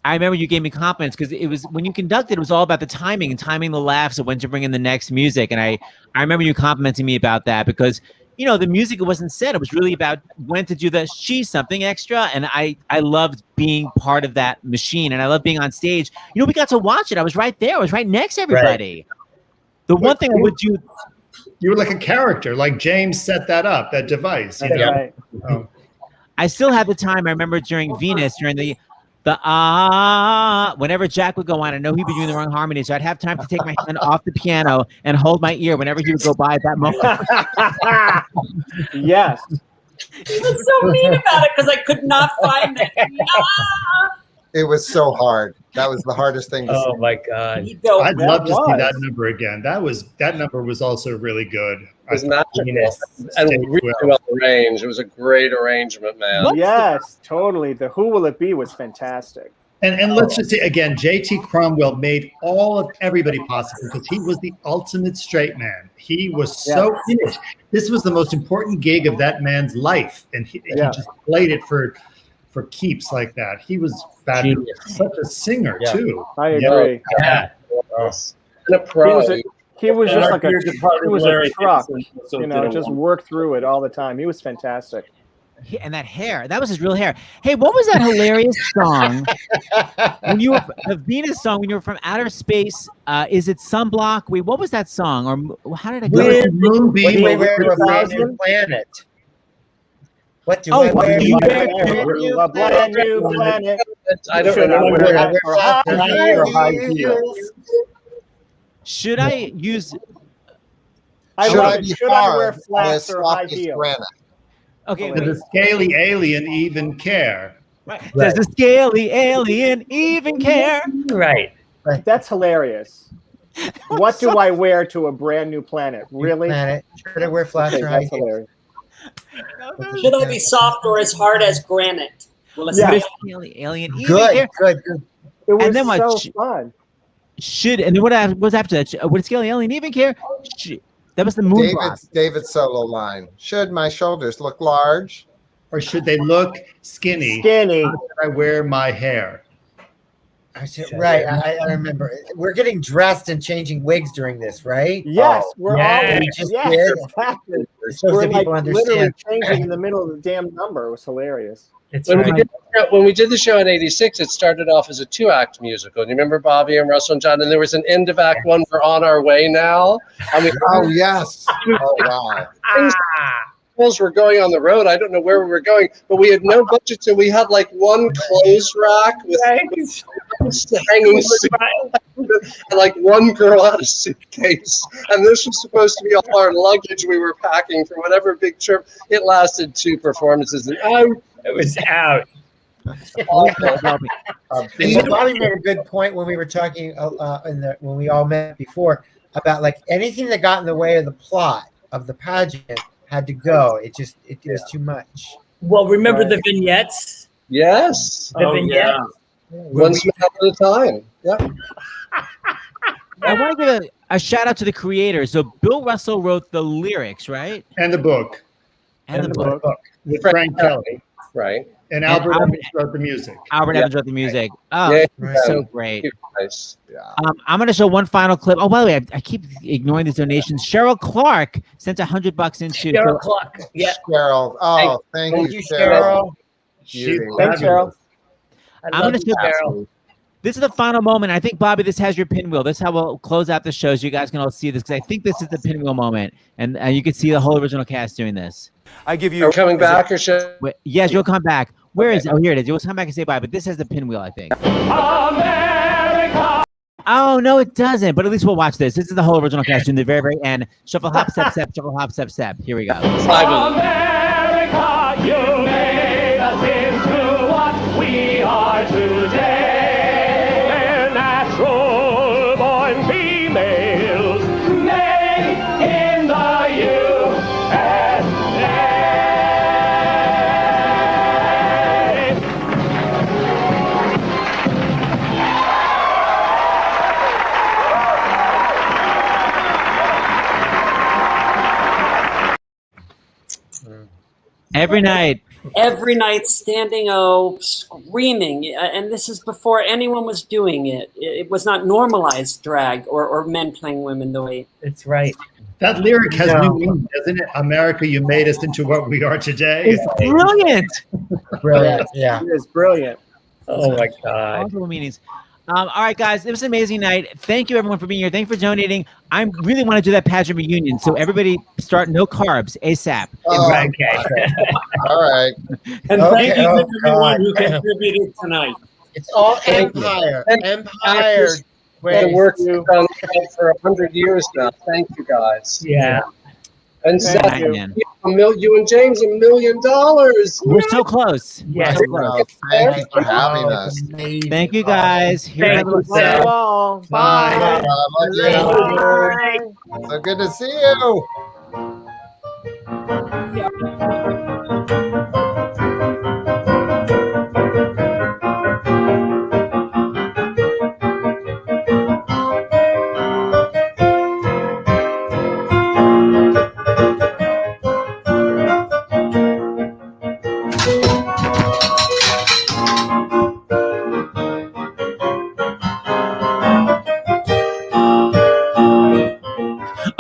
I remember you gave me compliments because it was when you conducted, it was all about the timing and timing the laughs of when to bring in the next music. And I remember you complimenting me about that because, you know, the music, it wasn't said. It was really about when to do the she's something extra. And I loved being part of that machine. And I love being on stage. You know, we got to watch it. I was right there. I was right next to everybody. Right. The one thing I would do. You were like a character, like James set that up, that device. You know? Right. I still have the time. I remember during Venus, during the whenever Jack would go on, I know he'd be doing the wrong harmony, so I'd have time to take my hand off the piano and hold my ear whenever he would go by at that moment. Yes. He was so mean about it because I could not find it. It was so hard. That was the hardest thing to see. Oh my God. I'd love to see that number again. That number was also really good. It was magical and really well arranged. It was a great arrangement, man. Yes, totally. The Who Will It Be was fantastic. And let's just say again, JT Cromwell made all of everybody possible because he was the ultimate straight man. He was so in it. This was the most important gig of that man's life, and he just played it for keeps like that. He was fabulous. Such a singer too. I agree. Yeah. And a pro. He was just like a truck, you know, just worked through it all the time. He was fantastic. And that hair, that was his real hair. Hey, what was that hilarious song when you were the Venus song when you were from outer space? Is it Sunblock? Wait, what was that song? Or how did it go? Moonbeam over the planet. What do Oh, I what wear? do you wear? A brand new planet. I don't Should I remember. wear that for high or high heels? Should I use? I Should love I it. be Should I wear hard flats as or high soft as heels? granite? Okay, Does wait. the scaly alien even care? Does the scaly alien even care? Right. That's hilarious. What do I wear to a brand new planet? Really? Planet. Should I wear flats Okay, or high that's heels? hilarious. Should I be soft or as hard as granite? Well, Does the Yeah. scaly alien even Good, care? good. It was And then what? so fun. Should and then what's after that? Would scaly alien even care? That was the moon rock. David's solo line. Should my shoulders look large? Or should they look skinny? Skinny. How should I wear my hair? Right, I remember. We're getting dressed and changing wigs during this, right? Yes, we're yeah. all. We just Yes, did. exactly. So We're that like people literally understand. changing in the middle of the damn number. It was hilarious. It's When right. we did the show in '86, it started off as a 2-act musical. Do you remember Bobby and Russell and John? And there was an end of Act 1. We're on our way now. I mean, Oh yes. Oh wow. things were going on the road. I don't know where we were going, but we had no budget, so we had like one clothes rack with hanging and like one girl had a suitcase, and this was supposed to be all our luggage we were packing for whatever big trip. It lasted 2 performances, and it was out. And Bobby made a good point when we were talking when we all met before about like anything that got in the way of the plot of the pageant had to go. It was too much. Well, remember the vignettes? yes, The vignettes. one smell at a time. Yeah. I want to give a shout out to the creators. So Bill Russell wrote the lyrics, right? And the book. And the book. With Frank Kelly. Right. And Albert Evans wrote the music. Albert Evans wrote the music. Oh, Yeah, so great. Nice. Yeah. I'm going to show one final clip. Oh, by the way, I keep ignoring these donations. Cheryl Clark sent $100 into. Cheryl Clark. Yeah. Cheryl. Oh, thank you, Cheryl. She's Thanks, Cheryl. I'm going to show Cheryl. This is the final moment. I think, Bobby, this has your pinwheel. This is how we'll close out the show so you guys can all see this, because I think this is the pinwheel moment. And you can see the whole original cast doing this. I give you. Are we coming back or should? Wait, yes, you'll come back. Where is it? Oh, here it is. You'll come back and say bye, but this has the pinwheel, I think. America! Oh, no, it doesn't. But at least we'll watch this. This is the whole original cast in the very, very end. Shuffle, hop, step, step, shuffle, hop, step, step. Here we go. America, you made us into what we are today. We're natural born females, made in the USA. Every night. Every night standing screaming, and this is before anyone was doing it. It was not normalized drag or men playing women the way. That's right. That lyric has new meaning, doesn't it? America, you made us into what we are today. It's brilliant. Brilliant. Yeah. It is brilliant. Oh my God. Multiple meanings. All right, guys, it was an amazing night. Thank you, everyone, for being here. Thank you for donating. I really want to do that pageant reunion, so everybody start no carbs ASAP. Okay. All right. And Okay, thank you oh, to everyone God. who contributed tonight. It's all Thank you. empire. Thank you. Empire. The work you've done for 100 years now. Thank you, guys. Yeah. And Thank Seth, you. Man. you and James $1 million. We're so close. Yeah. Well, thank you for having us. Amazing. Thank you, guys. Here, Thank have a you, look. Seth. Love you all. Bye. Love you. So good to see you.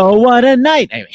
Oh, what a night. Anyway.